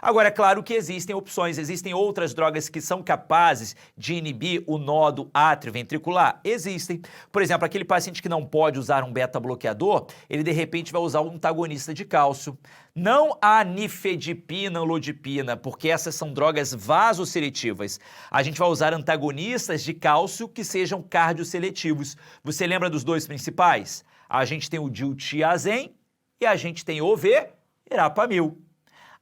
Agora, é claro que existem opções, existem outras drogas que são capazes de inibir o nó do átrio ventricular? Existem. Por exemplo, aquele paciente que não pode usar um beta-bloqueador, ele de repente vai usar um antagonista de cálcio. Não a nifedipina, lodipina, porque essas são drogas vasoseletivas. A gente vai usar antagonistas de cálcio que sejam cardioseletivos. Você lembra dos dois principais? A gente tem o diltiazem e a gente tem o verapamil.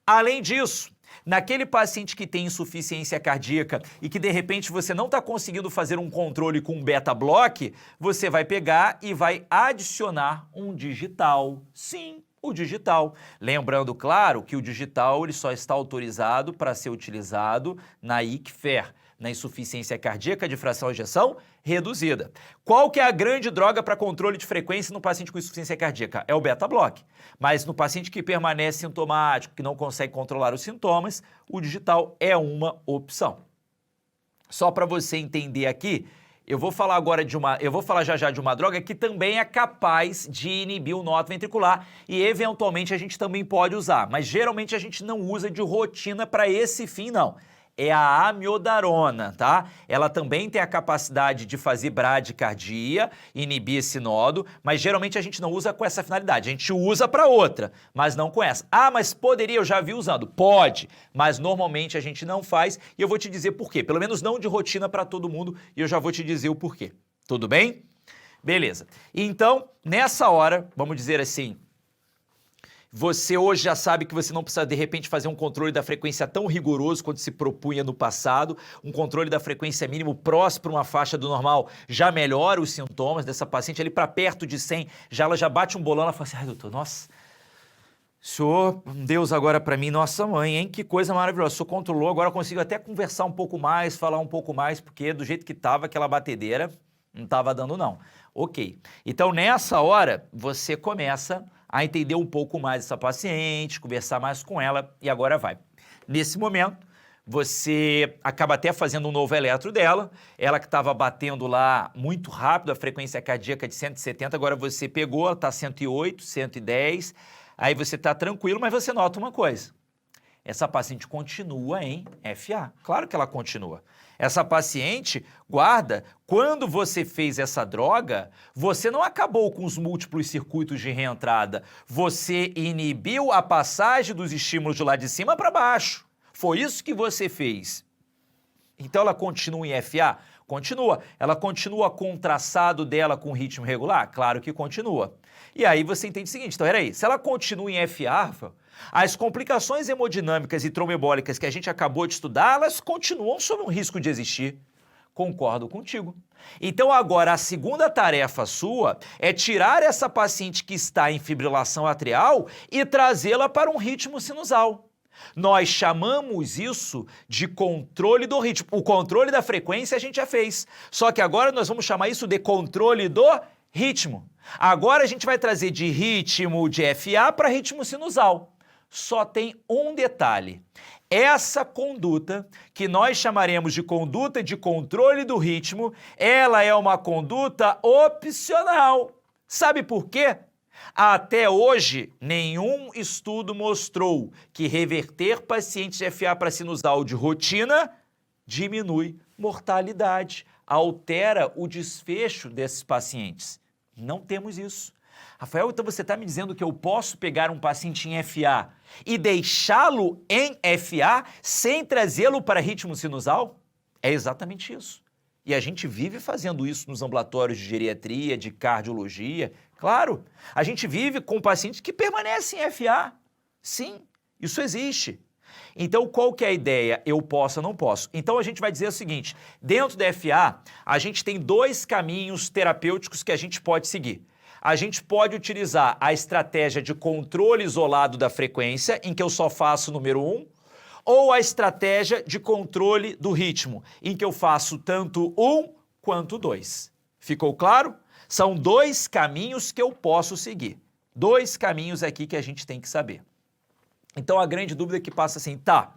Além disso, naquele paciente que tem insuficiência cardíaca e que de repente você não está conseguindo fazer um controle com um beta-block, você vai pegar e vai adicionar um digital. Sim, o digital. Lembrando, claro, que o digital ele só está autorizado para ser utilizado na ICFER, na insuficiência cardíaca de fração de ejeção reduzida. Qual que é a grande droga para controle de frequência no paciente com insuficiência cardíaca? É o beta-block. Mas no paciente que permanece sintomático, que não consegue controlar os sintomas, o digital é uma opção. Só para você entender aqui, eu vou falar já já de uma droga que também é capaz de inibir o nó ventricular e eventualmente a gente também pode usar, mas geralmente a gente não usa de rotina para esse fim não. É a amiodarona, tá? Ela também tem a capacidade de fazer bradicardia, inibir esse nódo, mas geralmente a gente não usa com essa finalidade. A gente usa para outra, mas não com essa. Ah, mas poderia, eu já vi usando. Pode, mas normalmente a gente não faz e eu vou te dizer por quê. Pelo menos não de rotina para todo mundo e eu já vou te dizer o porquê. Tudo bem? Beleza. Então, nessa hora, vamos dizer assim, você hoje já sabe que você não precisa, de repente, fazer um controle da frequência tão rigoroso quanto se propunha no passado. Um controle da frequência mínimo próximo para uma faixa do normal já melhora os sintomas dessa paciente. Ali para perto de 100, ela já bate um bolão, ela fala assim, ai doutor, nossa, Senhor, Deus agora para mim, nossa mãe, hein? Que coisa maravilhosa. O senhor controlou, agora eu consigo até conversar um pouco mais, falar um pouco mais, porque do jeito que estava aquela batedeira, não estava dando não. Ok. Então nessa hora, você começa a entender um pouco mais essa paciente, conversar mais com ela e agora vai. Nesse momento, você acaba até fazendo um novo eletro dela, ela que estava batendo lá muito rápido, a frequência cardíaca de 170, agora você pegou, ela está 108, 110, aí você está tranquilo, mas você nota uma coisa, essa paciente continua em FA, claro que ela continua. Essa paciente, guarda, quando você fez essa droga, você não acabou com os múltiplos circuitos de reentrada, você inibiu a passagem dos estímulos de lá de cima para baixo. Foi isso que você fez. Então ela continua em FA? Continua. Ela continua com o traçado dela com ritmo regular? Claro que continua. E aí você entende o seguinte, então peraí, se ela continua em FA, as complicações hemodinâmicas e tromboembólicas que a gente acabou de estudar, elas continuam sob um risco de existir. Concordo contigo. Então agora a segunda tarefa sua é tirar essa paciente que está em fibrilação atrial e trazê-la para um ritmo sinusal. Nós chamamos isso de controle do ritmo. O controle da frequência a gente já fez. Só que agora nós vamos chamar isso de controle do ritmo. Agora a gente vai trazer de ritmo de FA para ritmo sinusal. Só tem um detalhe. Essa conduta, que nós chamaremos de conduta de controle do ritmo, ela é uma conduta opcional. Sabe por quê? Até hoje, nenhum estudo mostrou que reverter pacientes de FA para sinusal de rotina diminui mortalidade, altera o desfecho desses pacientes. Não temos isso. Rafael, então você está me dizendo que eu posso pegar um paciente em FA e deixá-lo em FA sem trazê-lo para ritmo sinusal? É exatamente isso. E a gente vive fazendo isso nos ambulatórios de geriatria, de cardiologia. Claro, a gente vive com pacientes que permanecem em FA. Sim, isso existe. Então, qual que é a ideia? Eu posso ou não posso? Então, a gente vai dizer o seguinte, dentro da FA, a gente tem dois caminhos terapêuticos que a gente pode seguir. A gente pode utilizar a estratégia de controle isolado da frequência, em que eu só faço o número 1, ou a estratégia de controle do ritmo, em que eu faço tanto 1 quanto 2. Ficou claro? São dois caminhos que eu posso seguir. Dois caminhos aqui que a gente tem que saber. Então a grande dúvida que passa assim, tá,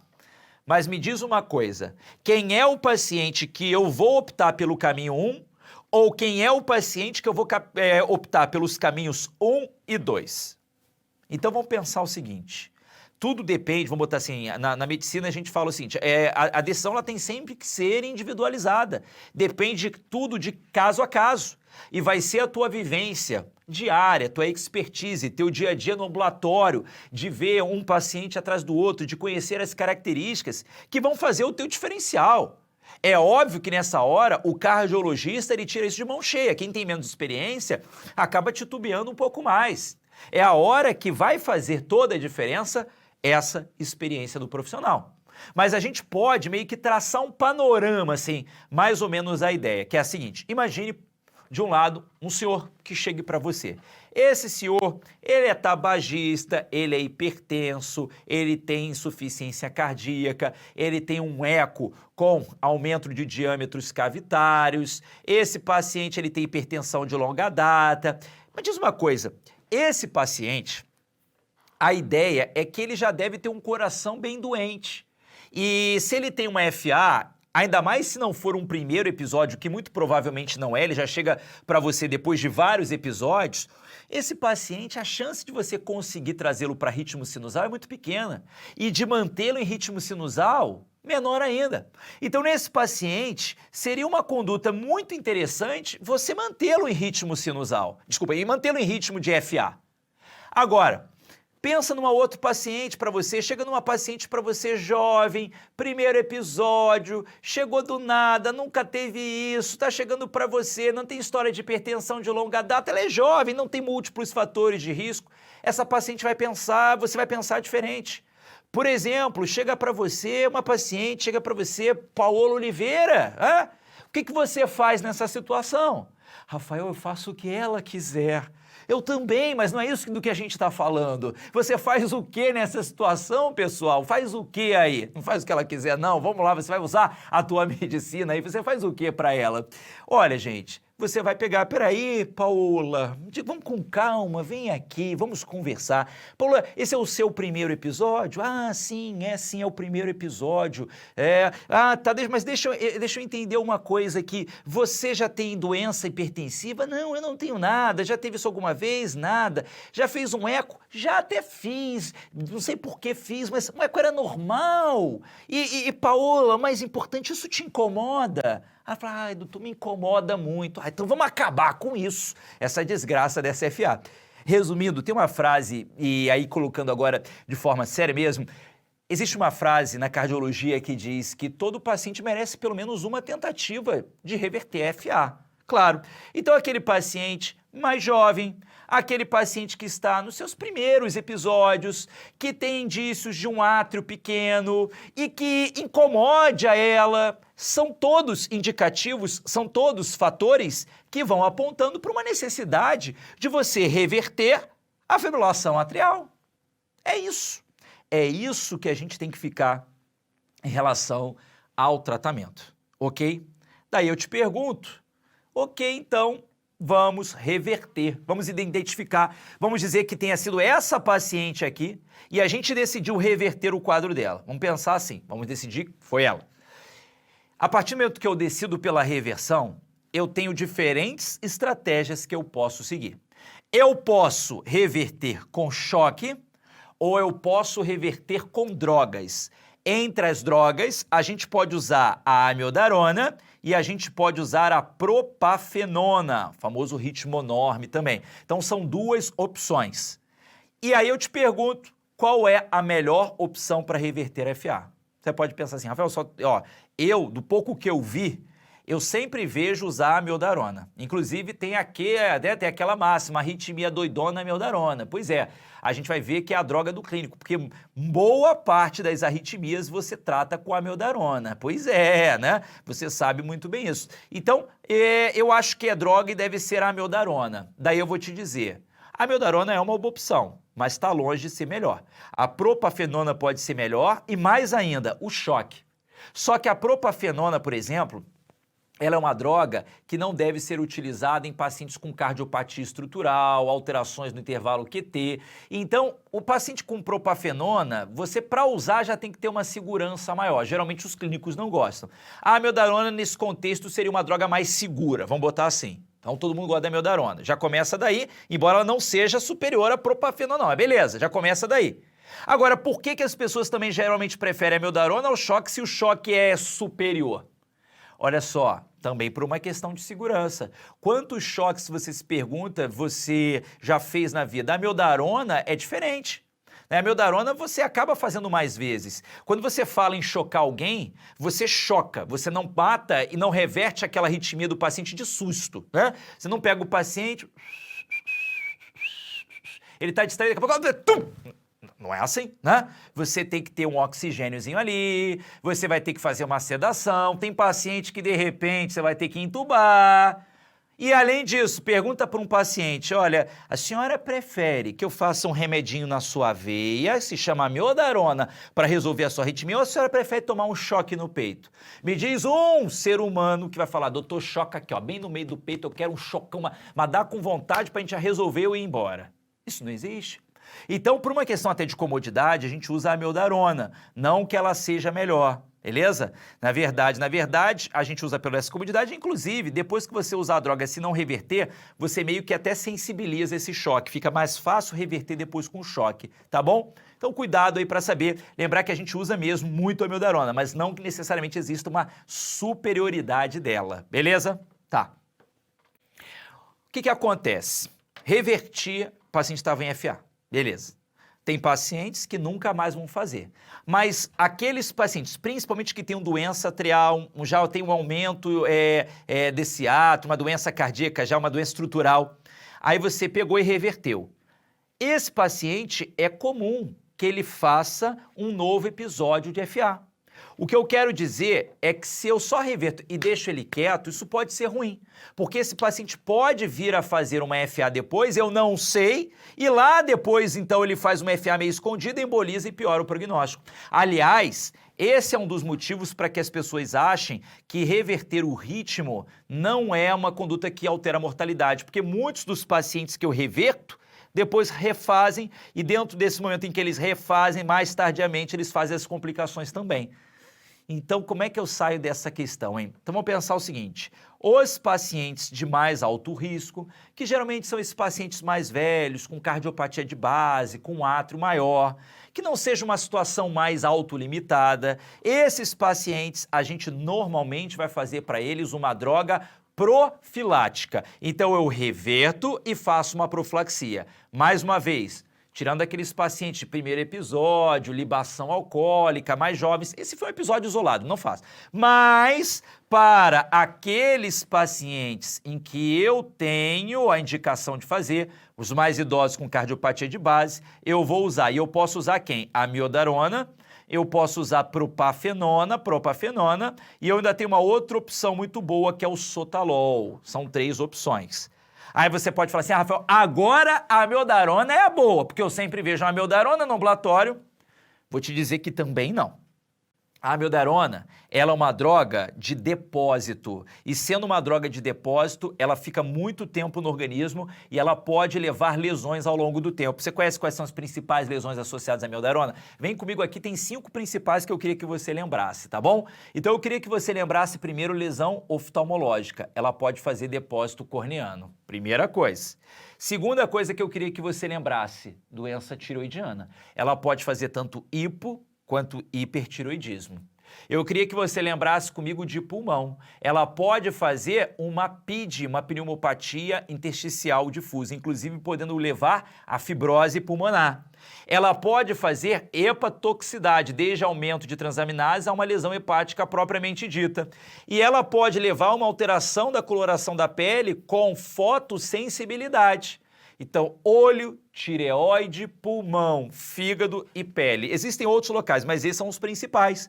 mas me diz uma coisa, quem é o paciente que eu vou optar pelo caminho 1 ou quem é o paciente que eu vou optar pelos caminhos 1 e 2? Então vamos pensar o seguinte, tudo depende, vamos botar assim, na medicina a gente fala o seguinte, a decisão ela tem sempre que ser individualizada, depende tudo de caso a caso e vai ser a tua vivência diária, tua expertise, teu dia a dia no ambulatório, de ver um paciente atrás do outro, de conhecer as características que vão fazer o teu diferencial. É óbvio que nessa hora o cardiologista ele tira isso de mão cheia, quem tem menos experiência acaba titubeando um pouco mais. É a hora que vai fazer toda a diferença essa experiência do profissional. Mas a gente pode meio que traçar um panorama, assim, mais ou menos a ideia, que é a seguinte, imagine de um lado, um senhor que chegue para você. Esse senhor, ele é tabagista, ele é hipertenso, ele tem insuficiência cardíaca, ele tem um eco com aumento de diâmetros cavitários, esse paciente ele tem hipertensão de longa data. Mas diz uma coisa, esse paciente, a ideia é que ele já deve ter um coração bem doente. E se ele tem uma FA, ainda mais se não for um primeiro episódio, que muito provavelmente não é, ele já chega para você depois de vários episódios, esse paciente, a chance de você conseguir trazê-lo para ritmo sinusal é muito pequena. E de mantê-lo em ritmo sinusal, menor ainda. Então, nesse paciente, seria uma conduta muito interessante você mantê-lo em ritmo sinusal. Desculpa, e mantê-lo em ritmo de FA. Agora, pensa numa outra paciente para você, chega numa paciente para você jovem, primeiro episódio, chegou do nada, nunca teve isso, está chegando para você, não tem história de hipertensão de longa data, ela é jovem, não tem múltiplos fatores de risco, essa paciente vai pensar, você vai pensar diferente. Por exemplo, chega para você uma paciente, chega para você, Paola Oliveira, o que você faz nessa situação? Rafael, eu faço o que ela quiser. Eu também, mas não é isso do que a gente está falando. Você faz o que nessa situação, pessoal? Faz o que aí? Não faz o que ela quiser, não. Vamos lá, você vai usar a tua medicina aí, você faz o que para ela? Olha, gente, você vai pegar, peraí, Paola, vamos com calma, vem aqui, vamos conversar. Paola, esse é o seu primeiro episódio? Ah, sim, é o primeiro episódio. Tá, mas deixa eu entender uma coisa aqui. Você já tem doença hipertensiva? Não, eu não tenho nada. Já teve isso alguma vez? Nada. Já fez um eco? Já até fiz. Não sei por que fiz, mas um eco era normal. E Paola, mais importante, isso te incomoda? Ela fala, ai, doutor, me incomoda muito. Então vamos acabar com isso, essa desgraça dessa FA. Resumindo, tem uma frase, e aí colocando agora de forma séria mesmo, existe uma frase na cardiologia que diz que todo paciente merece pelo menos uma tentativa de reverter FA. Claro, então aquele paciente mais jovem, aquele paciente que está nos seus primeiros episódios, que tem indícios de um átrio pequeno e que incomode a ela, são todos indicativos, são todos fatores que vão apontando para uma necessidade de você reverter a fibrilação atrial. É isso. É isso que a gente tem que ficar em relação ao tratamento, ok? Daí eu te pergunto, ok, então vamos reverter, vamos identificar, vamos dizer que tenha sido essa paciente aqui e a gente decidiu reverter o quadro dela. Vamos pensar assim, vamos decidir que foi ela. A partir do momento que eu decido pela reversão, eu tenho diferentes estratégias que eu posso seguir. Eu posso reverter com choque ou eu posso reverter com drogas. Entre as drogas, a gente pode usar a amiodarona e a gente pode usar a propafenona, famoso ritmonorme também. Então são duas opções. E aí eu te pergunto, qual é a melhor opção para reverter a FA? Você pode pensar assim, Rafael, do pouco que eu vi, eu sempre vejo usar a amiodarona. Inclusive tem aquela máxima, arritmia doidona amiodarona. Pois é, a gente vai ver que é a droga do clínico, porque boa parte das arritmias você trata com a amiodarona. Pois é, né? Você sabe muito bem isso. Então, eu acho que é droga e deve ser a amiodarona. Daí eu vou te dizer, a amiodarona é uma boa opção, mas está longe de ser melhor. A propafenona pode ser melhor e mais ainda, o choque. Só que a propafenona, por exemplo, ela é uma droga que não deve ser utilizada em pacientes com cardiopatia estrutural, alterações no intervalo QT. Então, o paciente com propafenona, você para usar já tem que ter uma segurança maior. Geralmente os clínicos não gostam. A amiodarona, nesse contexto, seria uma droga mais segura, vamos botar assim. Então todo mundo gosta da amiodarona. Já começa daí, embora ela não seja superior à propafenona, não. Mas beleza, já começa daí. Agora, por que as pessoas também geralmente preferem a amiodarona ao choque se o choque é superior? Olha só, também por uma questão de segurança. Quantos choques, você se pergunta, você já fez na vida? A amiodarona é diferente. A amiodarona você acaba fazendo mais vezes. Quando você fala em chocar alguém, você choca, você não mata e não reverte aquela arritmia do paciente de susto, né? Você não pega o paciente, ele está distraído, daqui a pouco, não é assim, né? Você tem que ter um oxigêniozinho ali, você vai ter que fazer uma sedação, tem paciente que de repente você vai ter que entubar. E além disso, pergunta para um paciente, olha, a senhora prefere que eu faça um remedinho na sua veia, se chama amiodarona, para resolver a sua arritmia, ou a senhora prefere tomar um choque no peito? Me diz um ser humano que vai falar, doutor, choca aqui, ó, bem no meio do peito, eu quero um chocão, mas dá com vontade para a gente já resolver eu ir embora. Isso não existe. Então, por uma questão até de comodidade, a gente usa a amiodarona, não que ela seja melhor, beleza? Na verdade, a gente usa pela essa comodidade, inclusive, depois que você usar a droga, se não reverter, você meio que até sensibiliza esse choque, fica mais fácil reverter depois com o choque, tá bom? Então, cuidado aí para saber, lembrar que a gente usa mesmo muito a amiodarona, mas não que necessariamente exista uma superioridade dela, beleza? Tá. O que acontece? Revertir, o paciente estava em FA. Beleza. Tem pacientes que nunca mais vão fazer. Mas aqueles pacientes, principalmente que têm doença atrial, já tem um aumento desse ato, uma doença cardíaca, já uma doença estrutural, aí você pegou e reverteu. Esse paciente é comum que ele faça um novo episódio de FA. O que eu quero dizer é que se eu só reverto e deixo ele quieto, isso pode ser ruim, porque esse paciente pode vir a fazer uma FA depois, eu não sei, e lá depois, então, ele faz uma FA meio escondida, emboliza e piora o prognóstico. Aliás, esse é um dos motivos para que as pessoas achem que reverter o ritmo não é uma conduta que altera a mortalidade, porque muitos dos pacientes que eu reverto, depois refazem, e dentro desse momento em que eles refazem, mais tardiamente eles fazem as complicações também. Então, como é que eu saio dessa questão, hein? Então, vamos pensar o seguinte, os pacientes de mais alto risco, que geralmente são esses pacientes mais velhos, com cardiopatia de base, com átrio maior, que não seja uma situação mais autolimitada, esses pacientes, a gente normalmente vai fazer para eles uma droga profilática. Então, eu reverto e faço uma profilaxia. Mais uma vez, tirando aqueles pacientes de primeiro episódio, libação alcoólica, mais jovens, esse foi um episódio isolado, não faço. Mas para aqueles pacientes em que eu tenho a indicação de fazer, os mais idosos com cardiopatia de base, eu vou usar. E eu posso usar quem? Amiodarona, eu posso usar propafenona, e eu ainda tenho uma outra opção muito boa que é o sotalol. São 3 opções. Aí você pode falar assim, Rafael, agora a amiodarona é a boa, porque eu sempre vejo a amiodarona no ambulatório. Vou te dizer que também não. A amiodarona, ela é uma droga de depósito, e sendo uma droga de depósito, ela fica muito tempo no organismo e ela pode levar lesões ao longo do tempo. Você conhece quais são as principais lesões associadas à amiodarona? Vem comigo aqui, tem 5 principais que eu queria que você lembrasse, tá bom? Então eu queria que você lembrasse primeiro lesão oftalmológica, ela pode fazer depósito corneano, primeira coisa. Segunda coisa que eu queria que você lembrasse, doença tiroidiana, ela pode fazer tanto hipo quanto hipertiroidismo. Eu queria que você lembrasse comigo de pulmão. Ela pode fazer uma PID, uma pneumopatia intersticial difusa, inclusive podendo levar à fibrose pulmonar. Ela pode fazer hepatotoxicidade, desde aumento de transaminase a uma lesão hepática propriamente dita. E ela pode levar a uma alteração da coloração da pele com fotossensibilidade. Então, olho, tireoide, pulmão, fígado e pele. Existem outros locais, mas esses são os principais.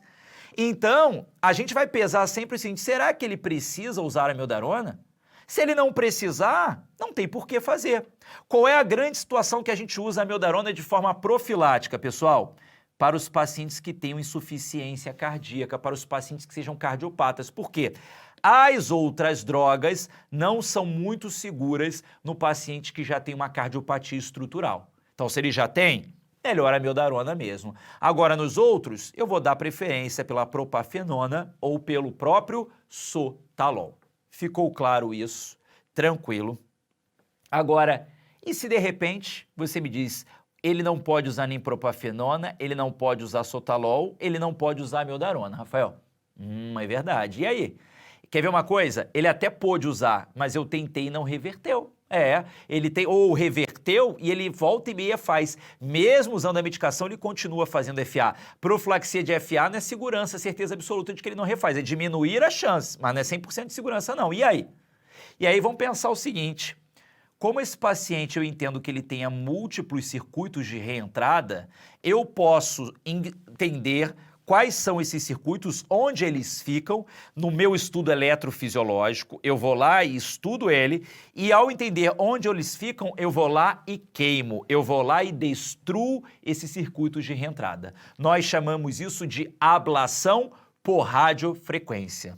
Então, a gente vai pesar sempre o seguinte, será que ele precisa usar a amiodarona? Se ele não precisar, não tem por que fazer. Qual é a grande situação que a gente usa a amiodarona de forma profilática, pessoal? Para os pacientes que tenham insuficiência cardíaca, para os pacientes que sejam cardiopatas. Por quê? As outras drogas não são muito seguras no paciente que já tem uma cardiopatia estrutural. Então, se ele já tem, melhor a amiodarona mesmo. Agora, nos outros, eu vou dar preferência pela propafenona ou pelo próprio sotalol. Ficou claro isso? Tranquilo. Agora, e se de repente você me diz, ele não pode usar nem propafenona, ele não pode usar sotalol, ele não pode usar amiodarona, Rafael? É verdade. E aí? Quer ver uma coisa? Ele até pôde usar, mas eu tentei e não reverteu. Ele tem, ou reverteu e ele volta e meia faz. Mesmo usando a medicação, ele continua fazendo FA. Profilaxia de FA não é segurança, certeza absoluta de que ele não refaz. É diminuir a chance, mas não é 100% de segurança não. E aí? E aí vamos pensar o seguinte, como esse paciente eu entendo que ele tenha múltiplos circuitos de reentrada, eu posso entender quais são esses circuitos, onde eles ficam. No meu estudo eletrofisiológico, eu vou lá e estudo ele, e ao entender onde eles ficam, eu vou lá e queimo, eu vou lá e destruo esses circuitos de reentrada. Nós chamamos isso de ablação por radiofrequência.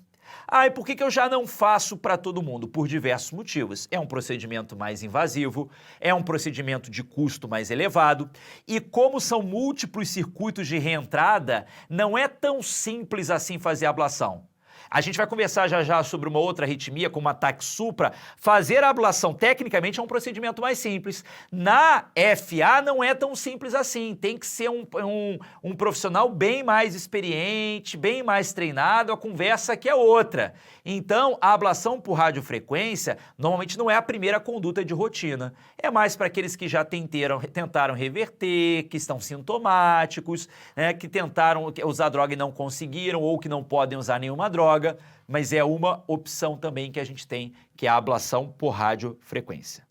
E por que eu já não faço para todo mundo? Por diversos motivos. É um procedimento mais invasivo, é um procedimento de custo mais elevado, e como são múltiplos circuitos de reentrada, não é tão simples assim fazer a ablação. A gente vai conversar já já sobre uma outra arritmia, como ataque supra. Fazer a ablação tecnicamente é um procedimento mais simples. Na FA não é tão simples assim. Tem que ser um profissional bem mais experiente, bem mais treinado. A conversa aqui é outra. Então, a ablação por radiofrequência normalmente não é a primeira conduta de rotina. É mais para aqueles que já tentaram reverter, que estão sintomáticos, né, que tentaram usar droga e não conseguiram, ou que não podem usar nenhuma droga. Mas é uma opção também que a gente tem, que é a ablação por radiofrequência.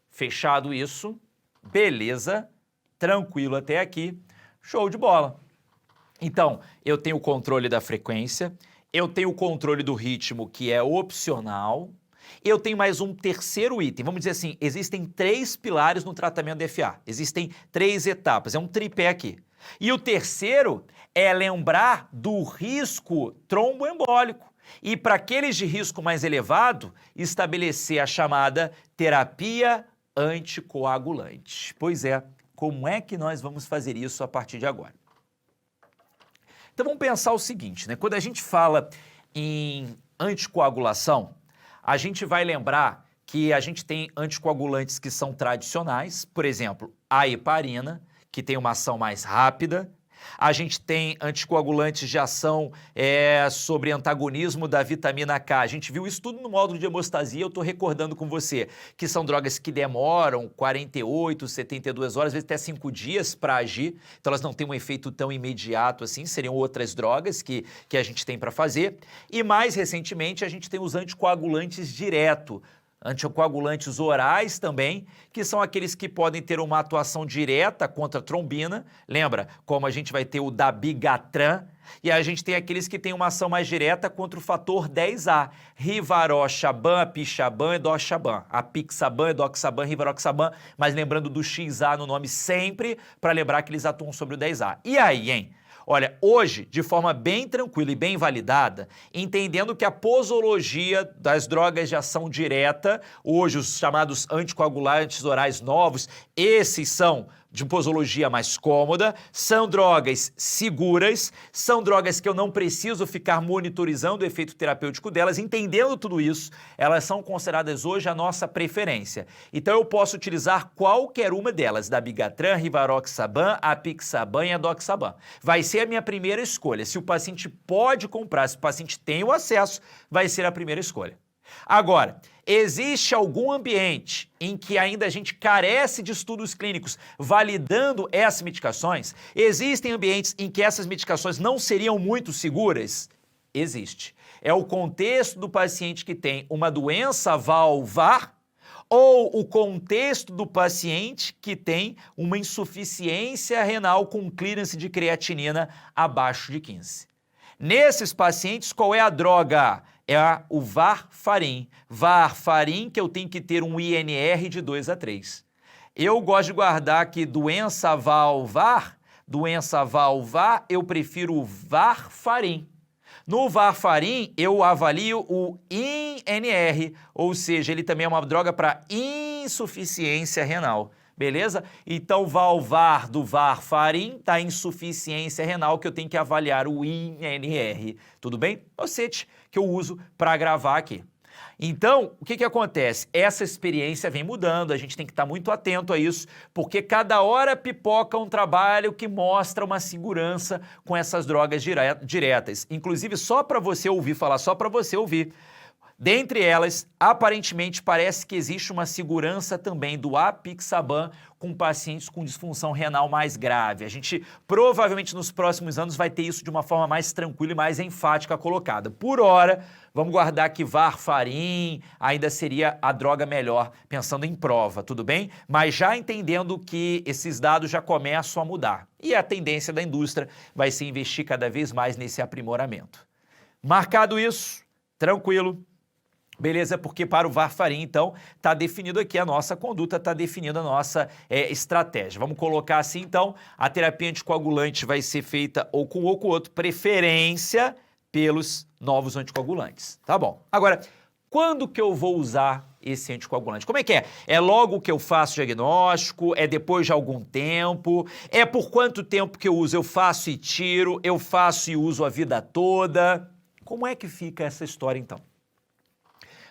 Fechado isso, beleza, tranquilo até aqui, show de bola. Então, eu tenho o controle da frequência, eu tenho o controle do ritmo, que é opcional, eu tenho mais um terceiro item. Vamos dizer assim, existem 3 pilares no tratamento de FA, existem 3 etapas, é um tripé aqui. E o terceiro é lembrar do risco tromboembólico. E para aqueles de risco mais elevado, estabelecer a chamada terapia anticoagulante. Pois é, como é que nós vamos fazer isso a partir de agora? Então vamos pensar o seguinte, né? Quando a gente fala em anticoagulação, a gente vai lembrar que a gente tem anticoagulantes que são tradicionais, por exemplo, a heparina, que tem uma ação mais rápida. A gente tem anticoagulantes de ação sobre antagonismo da vitamina K. A gente viu isso tudo no módulo de hemostasia, eu estou recordando com você, que são drogas que demoram 48, 72 horas, às vezes até 5 dias para agir, então elas não têm um efeito tão imediato assim, seriam outras drogas que a gente tem para fazer. E mais recentemente a gente tem os anticoagulantes direto, anticoagulantes orais também, que são aqueles que podem ter uma atuação direta contra a trombina. Lembra, como a gente vai ter o dabigatran, e a gente tem aqueles que têm uma ação mais direta contra o fator 10A, rivaroxaban, apixaban, edoxaban, apixaban, edoxaban, rivaroxaban, mas lembrando do XA no nome sempre, para lembrar que eles atuam sobre o 10A. E aí, hein? Olha, hoje, de forma bem tranquila e bem validada, entendendo que a posologia das drogas de ação direta, hoje os chamados anticoagulantes orais novos, esses são de posologia mais cômoda, são drogas seguras, são drogas que eu não preciso ficar monitorizando o efeito terapêutico delas, entendendo tudo isso, elas são consideradas hoje a nossa preferência. Então eu posso utilizar qualquer uma delas, dabigatran, rivaroxaban, apixaban e edoxaban. Vai ser a minha primeira escolha. Se o paciente pode comprar, se o paciente tem o acesso, vai ser a primeira escolha. Agora, existe algum ambiente em que ainda a gente carece de estudos clínicos validando essas medicações? Existem ambientes em que essas medicações não seriam muito seguras? Existe. É o contexto do paciente que tem uma doença valvar ou o contexto do paciente que tem uma insuficiência renal com clearance de creatinina abaixo de 15. Nesses pacientes, qual é a droga? É o varfarin. Varfarin que eu tenho que ter um INR de 2 a 3. Eu gosto de guardar que doença valvar, eu prefiro o varfarin. No varfarin, eu avalio o INR, ou seja, ele também é uma droga para insuficiência renal. Beleza? Então, valvar do varfarin está insuficiência renal, que eu tenho que avaliar o INR. Tudo bem? Ocete, que eu uso para gravar aqui. Então, o que acontece? Essa experiência vem mudando, a gente tem que estar muito atento a isso, porque cada hora pipoca um trabalho que mostra uma segurança com essas drogas diretas. Inclusive, só para você ouvir falar, só para você ouvir. Dentre elas, aparentemente parece que existe uma segurança também do apixaban com pacientes com disfunção renal mais grave. A gente provavelmente nos próximos anos vai ter isso de uma forma mais tranquila e mais enfática colocada. Por hora, vamos guardar que varfarin ainda seria a droga melhor, pensando em prova, tudo bem? Mas já entendendo que esses dados já começam a mudar. E a tendência da indústria vai ser investir cada vez mais nesse aprimoramento. Marcado isso, tranquilo. Beleza? Porque para o varfarin, então, está definido aqui a nossa conduta, está definida a nossa estratégia. Vamos colocar assim, então, a terapia anticoagulante vai ser feita ou com outro, preferência pelos novos anticoagulantes. Tá bom. Agora, quando que eu vou usar esse anticoagulante? Como é que é? É logo que eu faço o diagnóstico? É depois de algum tempo? É por quanto tempo que eu uso? Eu faço e tiro? Eu faço e uso a vida toda? Como é que fica essa história, então?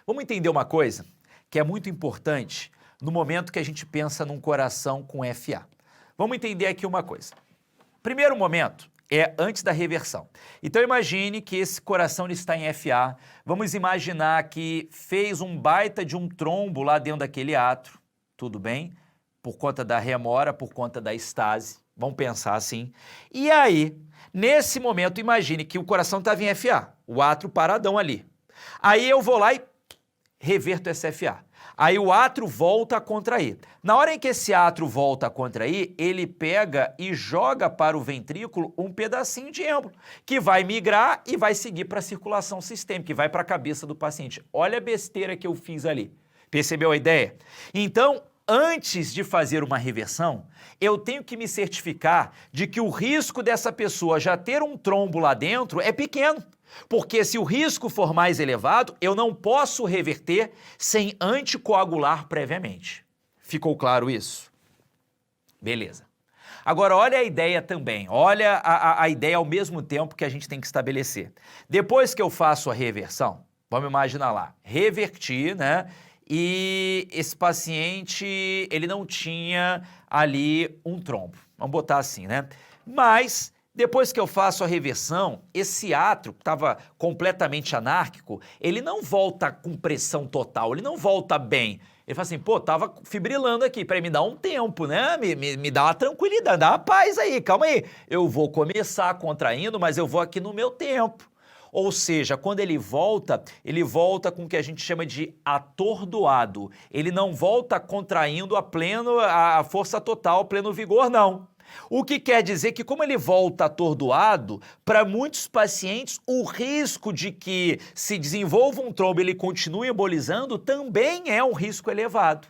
Vamos entender uma coisa que é muito importante no momento que a gente pensa num coração com FA. Vamos entender aqui uma coisa. Primeiro momento é antes da reversão. Então imagine que esse coração está em FA. Vamos imaginar que fez um baita de um trombo lá dentro daquele átrio, tudo bem? Por conta da remora, por conta da estase. Vamos pensar assim. E aí, nesse momento, imagine que o coração estava em FA, o átrio paradão ali. Aí eu vou lá e reverto esse FA. Aí o átrio volta a contrair. Na hora em que esse átrio volta a contrair, ele pega e joga para o ventrículo um pedacinho de êmbolo, que vai migrar e vai seguir para a circulação sistêmica, que vai para a cabeça do paciente. Olha a besteira que eu fiz ali. Percebeu a ideia? Então, antes de fazer uma reversão, eu tenho que me certificar de que o risco dessa pessoa já ter um trombo lá dentro é pequeno. Porque se o risco for mais elevado, eu não posso reverter sem anticoagular previamente. Ficou claro isso? Beleza. Agora, olha a ideia também, olha a ideia ao mesmo tempo que a gente tem que estabelecer. Depois que eu faço a reversão, vamos imaginar lá, reverti, né? E esse paciente, ele não tinha ali um trombo, vamos botar assim, né? Mas depois que eu faço a reversão, esse átrio, que estava completamente anárquico, ele não volta com pressão total, ele não volta bem. Ele fala assim, pô, tava fibrilando aqui, para me dar um tempo, né? Me dá uma tranquilidade, dá uma paz aí, calma aí. Eu vou começar contraindo, mas eu vou aqui no meu tempo. Ou seja, quando ele volta com o que a gente chama de atordoado. Ele não volta contraindo a força total, pleno vigor, não. O que quer dizer que, como ele volta atordoado, para muitos pacientes, o risco de que se desenvolva um trombo e ele continue embolizando também é um risco elevado.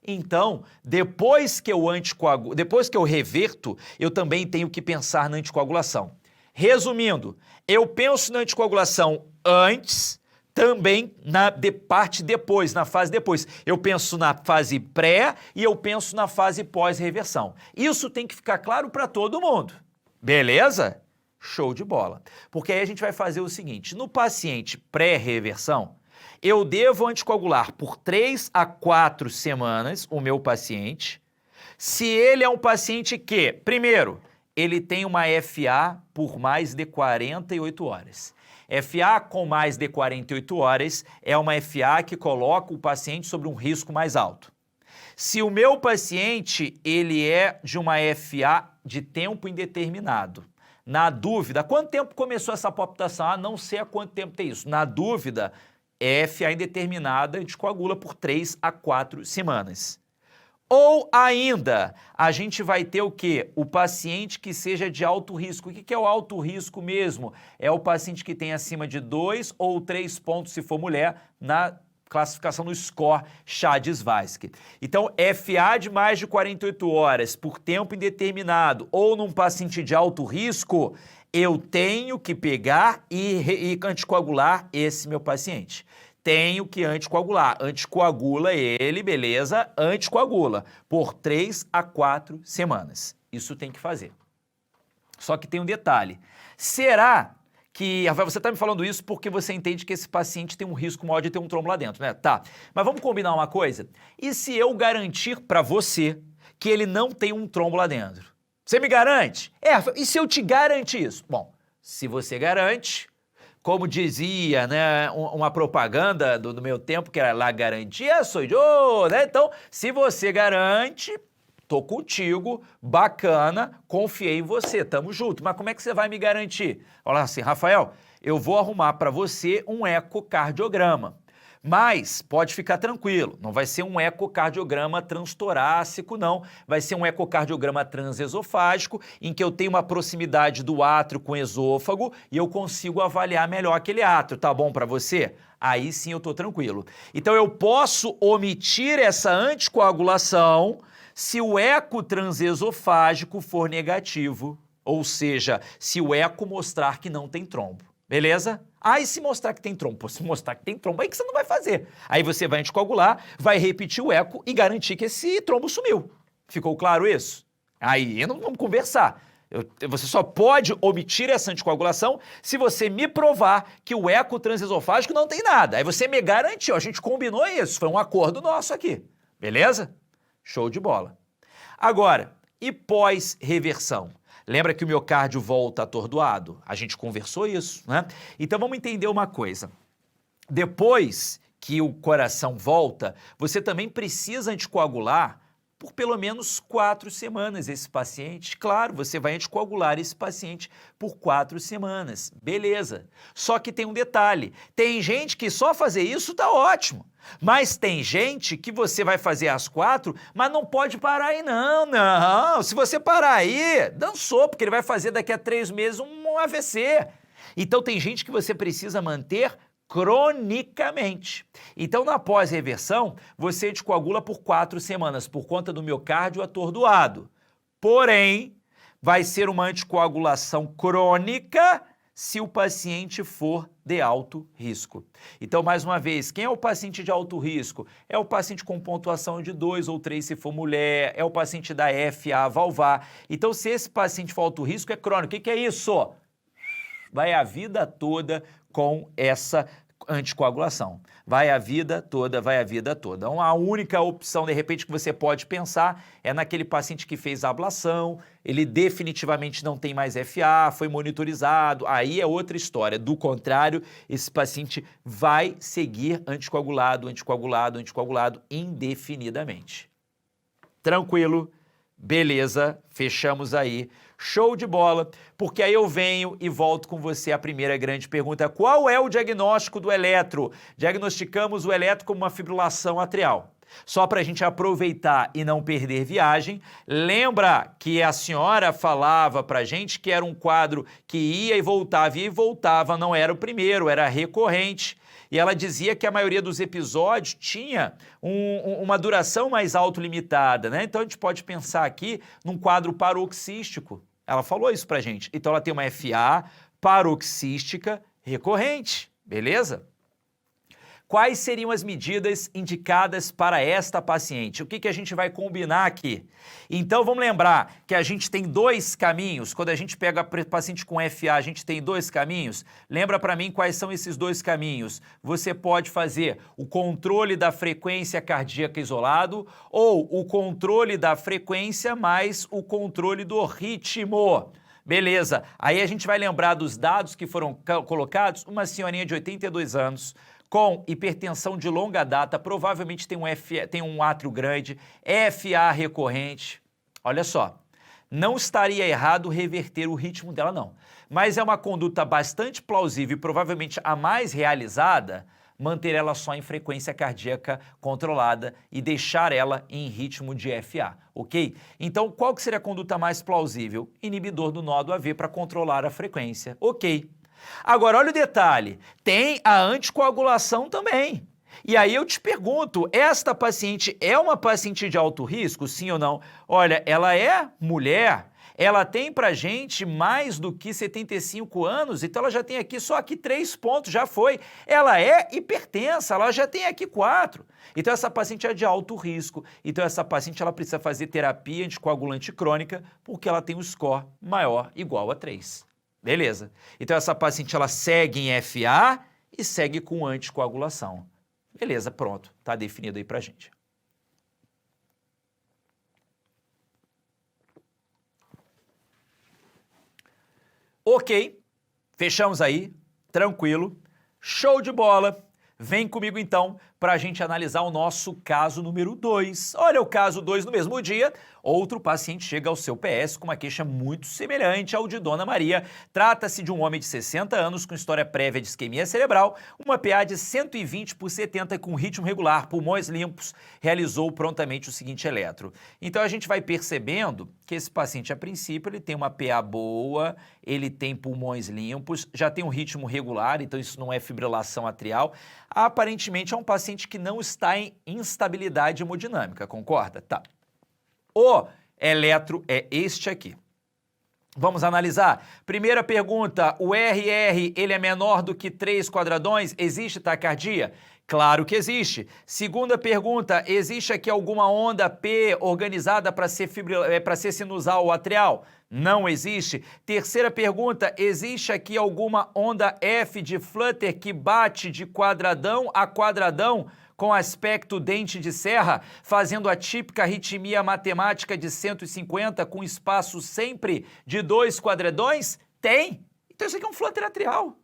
Então, depois que eu reverto, eu também tenho que pensar na anticoagulação. Resumindo, eu penso na anticoagulação antes, também na fase depois. Eu penso na fase pré e eu penso na fase pós-reversão. Isso tem que ficar claro para todo mundo. Beleza? Show de bola. Porque aí a gente vai fazer o seguinte, no paciente pré-reversão, eu devo anticoagular por 3 a 4 semanas o meu paciente, se ele é um paciente que, primeiro, ele tem uma FA por mais de 48 horas. FA com mais de 48 horas é uma FA que coloca o paciente sobre um risco mais alto. Se o meu paciente ele é de uma FA de tempo indeterminado, na dúvida, quanto tempo começou essa palpitação? Ah, não sei há quanto tempo tem isso. Na dúvida, FA indeterminada, a gente coagula por 3 a 4 semanas. Ou ainda, a gente vai ter o quê? O paciente que seja de alto risco. O que é o alto risco mesmo? É o paciente que tem acima de 2 ou 3 pontos, se for mulher, na classificação do score Chades-Weisky. Então, FA de mais de 48 horas por tempo indeterminado ou num paciente de alto risco, eu tenho que pegar e anticoagular esse meu paciente. Tenho que anticoagular. Anticoagula ele, beleza? Anticoagula por 3 a 4 semanas. Isso tem que fazer. Só que tem um detalhe. Será que... Rafael, você está me falando isso porque você entende que esse paciente tem um risco maior de ter um trombo lá dentro, né? Tá. Mas vamos combinar uma coisa? E se eu garantir para você que ele não tem um trombo lá dentro? Você me garante? E se eu te garantir isso? Bom, se você garante... Como dizia, né, uma propaganda do meu tempo, que era lá garantia, sou eu, né? Então, se você garante, tô contigo, bacana, confiei em você, tamo junto. Mas como é que você vai me garantir? Olha assim, Rafael, eu vou arrumar para você um ecocardiograma. Mas pode ficar tranquilo, não vai ser um ecocardiograma transtorácico, não. Vai ser um ecocardiograma transesofágico, em que eu tenho uma proximidade do átrio com o esôfago e eu consigo avaliar melhor aquele átrio. Tá bom para você? Aí sim eu tô tranquilo. Então eu posso omitir essa anticoagulação se o eco transesofágico for negativo, ou seja, se o eco mostrar que não tem trombo. Beleza? Aí se mostrar que tem trombo, pô, se mostrar que tem trombo, aí que você não vai fazer. Aí você vai anticoagular, vai repetir o eco e garantir que esse trombo sumiu. Ficou claro isso? Aí não vamos conversar. Você só pode omitir essa anticoagulação se você me provar que o eco transesofágico não tem nada. Aí você me garantiu, a gente combinou isso, foi um acordo nosso aqui. Beleza? Show de bola. Agora, e pós-reversão? Lembra que o miocárdio volta atordoado? A gente conversou isso, né? Então vamos entender uma coisa. Depois que o coração volta, você também precisa anticoagular por pelo menos 4 semanas esse paciente. Claro, você vai anticoagular esse paciente por 4 semanas. Beleza. Só que tem um detalhe. Tem gente que só fazer isso tá ótimo. Mas tem gente que você vai fazer às 4, mas não pode parar aí não, não. Se você parar aí, dançou, porque ele vai fazer daqui a 3 meses um AVC. Então tem gente que você precisa manter cronicamente. Então, na pós-reversão, você anticoagula por 4 semanas por conta do miocárdio atordoado. Porém, vai ser uma anticoagulação crônica se o paciente for de alto risco. Então, mais uma vez, quem é o paciente de alto risco? É o paciente com pontuação de 2 ou 3 se for mulher, é o paciente da FA valvar. Então, se esse paciente for alto risco, é crônico. O que é isso? Vai a vida toda com essa anticoagulação. Vai a vida toda, vai a vida toda. Então, a única opção, de repente, que você pode pensar é naquele paciente que fez a ablação, ele definitivamente não tem mais FA, foi monitorizado, aí é outra história. Do contrário, esse paciente vai seguir anticoagulado, anticoagulado, anticoagulado indefinidamente. Tranquilo? Beleza, fechamos aí. Show de bola, porque aí eu venho e volto com você à primeira grande pergunta. Qual é o diagnóstico do eletro? Diagnosticamos o eletro como uma fibrilação atrial. Só para a gente aproveitar e não perder viagem, lembra que a senhora falava para a gente que era um quadro que ia e voltava, não era o primeiro, era recorrente. E ela dizia que a maioria dos episódios tinha uma duração mais autolimitada, né? Então a gente pode pensar aqui num quadro paroxístico. Ela falou isso pra gente. Então ela tem uma FA paroxística recorrente, beleza? Quais seriam as medidas indicadas para esta paciente? O que a gente vai combinar aqui? Então vamos lembrar que a gente tem 2 caminhos. Quando a gente pega paciente com FA, a gente tem 2 caminhos. Lembra para mim quais são esses 2 caminhos? Você pode fazer o controle da frequência cardíaca isolado ou o controle da frequência mais o controle do ritmo. Beleza, aí a gente vai lembrar dos dados que foram colocados. Uma senhorinha de 82 anos, com hipertensão de longa data, provavelmente tem um átrio grande, FA recorrente. Olha só, não estaria errado reverter o ritmo dela, não. Mas é uma conduta bastante plausível e provavelmente a mais realizada, manter ela só em frequência cardíaca controlada e deixar ela em ritmo de FA, ok? Então, qual que seria a conduta mais plausível? Inibidor do nódo AV para controlar a frequência, ok. Agora, olha o detalhe, tem a anticoagulação também. E aí eu te pergunto, esta paciente é uma paciente de alto risco, sim ou não? Olha, ela é mulher, ela tem pra gente mais do que 75 anos, então ela já tem aqui só aqui 3 pontos, já foi. Ela é hipertensa, ela já tem aqui 4. Então essa paciente é de alto risco, então essa paciente ela precisa fazer terapia anticoagulante crônica porque ela tem um score maior igual a 3. Beleza. Então essa paciente ela segue em FA e segue com anticoagulação. Beleza, pronto. Tá definido aí pra gente. Ok, fechamos aí, tranquilo, show de bola. Vem comigo então para a gente analisar o nosso caso número 2. Olha o caso 2 no mesmo dia, outro paciente chega ao seu PS com uma queixa muito semelhante ao de Dona Maria. Trata-se de um homem de 60 anos com história prévia de isquemia cerebral, uma PA de 120/70 com ritmo regular, pulmões limpos, realizou prontamente o seguinte eletro. Então a gente vai percebendo que esse paciente a princípio ele tem uma PA boa, ele tem pulmões limpos, já tem um ritmo regular, então isso não é fibrilação atrial. Aparentemente é um paciente que não está em instabilidade hemodinâmica, concorda? Tá. O eletro é este aqui. Vamos analisar. Primeira pergunta, o RR ele é menor do que 3 quadradões? Existe taquicardia? Claro que existe. Segunda pergunta, existe aqui alguma onda P organizada para ser sinusal ou atrial? Não existe. Terceira pergunta, existe aqui alguma onda F de flutter que bate de quadradão a quadradão com aspecto dente de serra, fazendo a típica arritmia matemática de 150 com espaço sempre de 2 quadradões? Tem. Então isso aqui é um flutter atrial.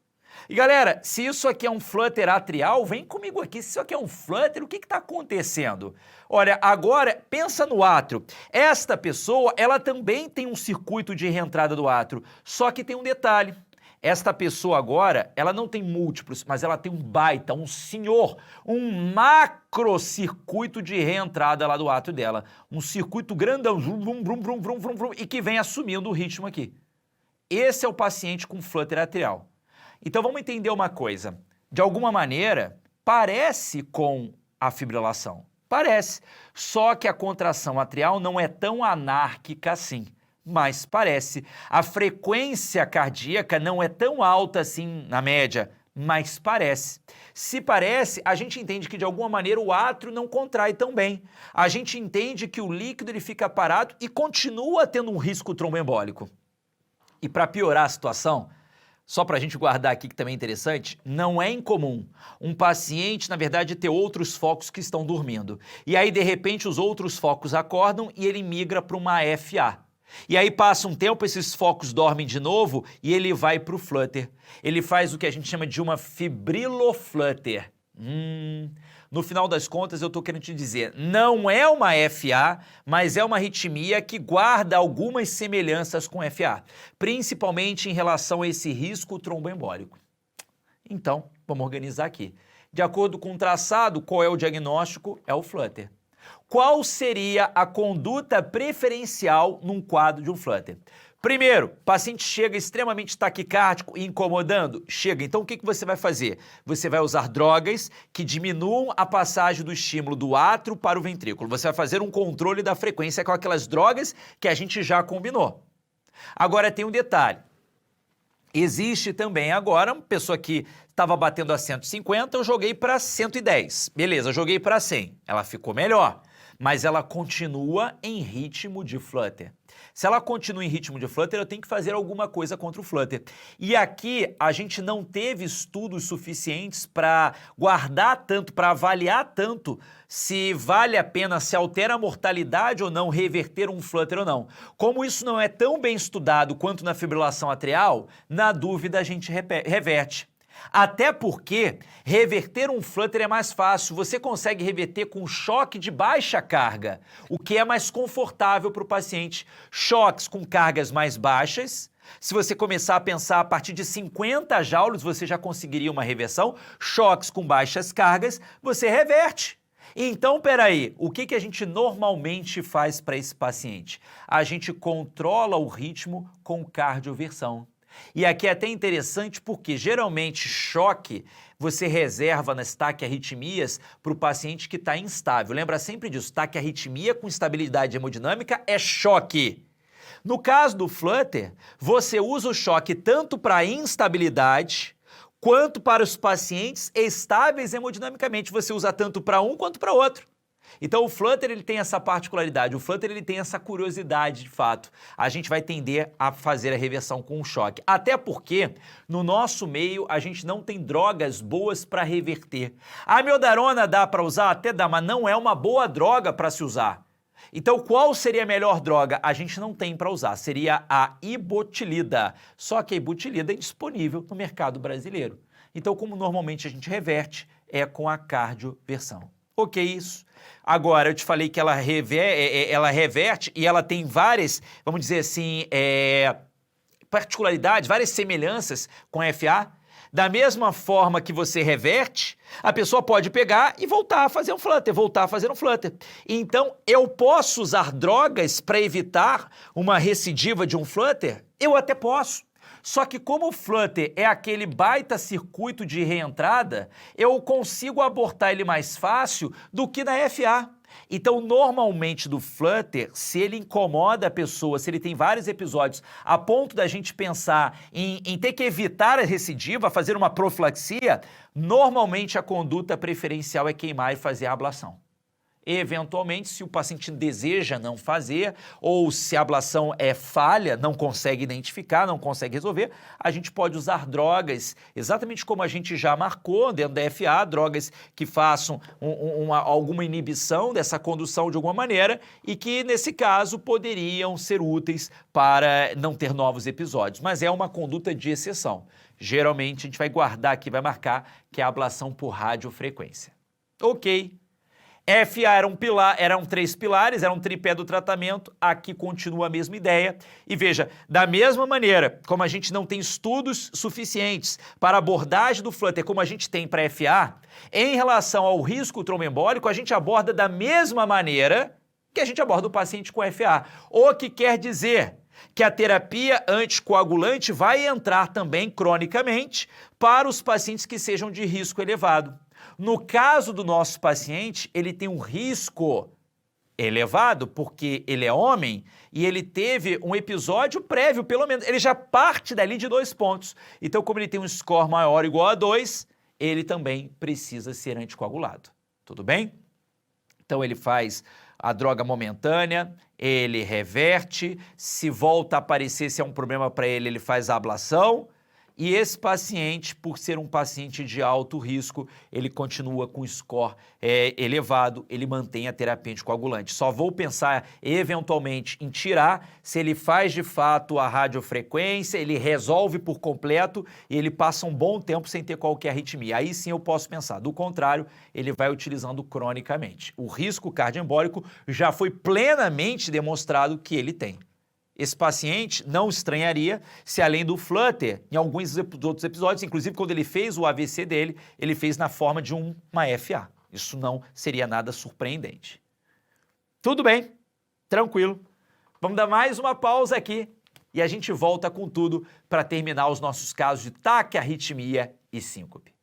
E galera, se isso aqui é um flutter atrial, vem comigo aqui. Se isso aqui é um flutter, o que está acontecendo? Olha, agora pensa no átrio. Esta pessoa, ela também tem um circuito de reentrada do átrio, só que tem um detalhe. Esta pessoa agora, ela não tem múltiplos, mas ela tem um baita, um senhor, um macrocircuito de reentrada lá do átrio dela. Um circuito grandão, vrum, vrum, vrum, vrum, vrum, vrum, e que vem assumindo o ritmo aqui. Esse é o paciente com flutter atrial. Então vamos entender uma coisa. De alguma maneira, parece com a fibrilação. Parece. Só que a contração atrial não é tão anárquica assim. Mas parece. A frequência cardíaca não é tão alta assim na média, mas parece. Se parece, a gente entende que de alguma maneira o átrio não contrai tão bem. A gente entende que o líquido ele fica parado e continua tendo um risco tromboembólico. E para piorar a situação, só para a gente guardar aqui que também é interessante, não é incomum um paciente, na verdade, ter outros focos que estão dormindo. E aí, de repente, os outros focos acordam e ele migra para uma FA. E aí passa um tempo, esses focos dormem de novo e ele vai para o flutter. Ele faz o que a gente chama de uma fibriloflutter. No final das contas, eu estou querendo te dizer, não é uma FA, mas é uma arritmia que guarda algumas semelhanças com FA, principalmente em relação a esse risco tromboembólico. Então, vamos organizar aqui. De acordo com o traçado, qual é o diagnóstico? É o flutter. Qual seria a conduta preferencial num quadro de um flutter? Primeiro, o paciente chega extremamente taquicárdico e incomodando? Chega. Então, o que você vai fazer? Você vai usar drogas que diminuam a passagem do estímulo do átrio para o ventrículo. Você vai fazer um controle da frequência com aquelas drogas que a gente já combinou. Agora, tem um detalhe. Existe também agora uma pessoa que estava batendo a 150, eu joguei para 110. Beleza, eu joguei para 100. Ela ficou melhor, mas ela continua em ritmo de flutter. Se ela continua em ritmo de flutter, eu tenho que fazer alguma coisa contra o flutter. E aqui a gente não teve estudos suficientes para guardar tanto, para avaliar tanto se vale a pena, se altera a mortalidade ou não, reverter um flutter ou não. Como isso não é tão bem estudado quanto na fibrilação atrial, na dúvida a gente reverte. Até porque reverter um flutter é mais fácil, você consegue reverter com choque de baixa carga, o que é mais confortável para o paciente. Choques com cargas mais baixas, se você começar a pensar a partir de 50 joules, você já conseguiria uma reversão. Choques com baixas cargas, você reverte. Então, peraí, o que a gente normalmente faz para esse paciente? A gente controla o ritmo com cardioversão. E aqui é até interessante porque geralmente choque você reserva nas taquiarritmias para o paciente que está instável. Lembra sempre disso, taquiarritmia com instabilidade hemodinâmica é choque. No caso do flutter, você usa o choque tanto para instabilidade quanto para os pacientes estáveis hemodinamicamente. Você usa tanto para um quanto para outro. Então o flutter ele tem essa particularidade, o flutter ele tem essa curiosidade de fato. A gente vai tender a fazer a reversão com o choque. Até porque no nosso meio a gente não tem drogas boas para reverter. A amiodarona dá para usar? Até dá, mas não é uma boa droga para se usar. Então qual seria a melhor droga? A gente não tem para usar, seria a ibotilida. Só que a ibotilida é indisponível no mercado brasileiro. Então como normalmente a gente reverte é com a cardioversão. Ok, isso. Agora, eu te falei que ela reverte e ela tem várias, vamos dizer assim, particularidades, várias semelhanças com a FA. Da mesma forma que você reverte, a pessoa pode pegar e voltar a fazer um flutter, voltar a fazer um flutter. Então, eu posso usar drogas para evitar uma recidiva de um flutter? Eu até posso. Só que como o flutter é aquele baita circuito de reentrada, eu consigo abortar ele mais fácil do que na FA. Então, normalmente do flutter, se ele incomoda a pessoa, se ele tem vários episódios a ponto da gente pensar em ter que evitar a recidiva, fazer uma profilaxia, normalmente a conduta preferencial é queimar e fazer a ablação. Eventualmente, se o paciente deseja não fazer, ou se a ablação é falha, não consegue identificar, não consegue resolver, a gente pode usar drogas, exatamente como a gente já marcou dentro da FA, drogas que façam alguma inibição dessa condução de alguma maneira e que, nesse caso, poderiam ser úteis para não ter novos episódios. Mas é uma conduta de exceção. Geralmente, a gente vai guardar aqui, vai marcar que é a ablação por radiofrequência. Ok. FA eram 3 pilares, era um tripé do tratamento, aqui continua a mesma ideia. E veja, da mesma maneira, como a gente não tem estudos suficientes para abordagem do flutter como a gente tem para FA, em relação ao risco tromboembólico, a gente aborda da mesma maneira que a gente aborda o paciente com FA. O que quer dizer que a terapia anticoagulante vai entrar também cronicamente para os pacientes que sejam de risco elevado. No caso do nosso paciente, ele tem um risco elevado porque ele é homem e ele teve um episódio prévio, pelo menos. Ele já parte dali de 2 pontos. Então, como ele tem um score maior ou igual a 2, ele também precisa ser anticoagulado. Tudo bem? Então, ele faz a droga momentânea, ele reverte, se volta a aparecer, se é um problema para ele, ele faz a ablação. E esse paciente, por ser um paciente de alto risco, ele continua com score elevado, ele mantém a terapia anticoagulante. Só vou pensar eventualmente em tirar se ele faz de fato a radiofrequência, ele resolve por completo e ele passa um bom tempo sem ter qualquer arritmia. Aí sim eu posso pensar. Do contrário, ele vai utilizando cronicamente. O risco cardioembólico já foi plenamente demonstrado que ele tem. Esse paciente não estranharia se, além do flutter, em alguns outros episódios, inclusive quando ele fez o AVC dele, ele fez na forma de uma FA. Isso não seria nada surpreendente. Tudo bem, tranquilo. Vamos dar mais uma pausa aqui e a gente volta com tudo para terminar os nossos casos de taquiarritmia e síncope.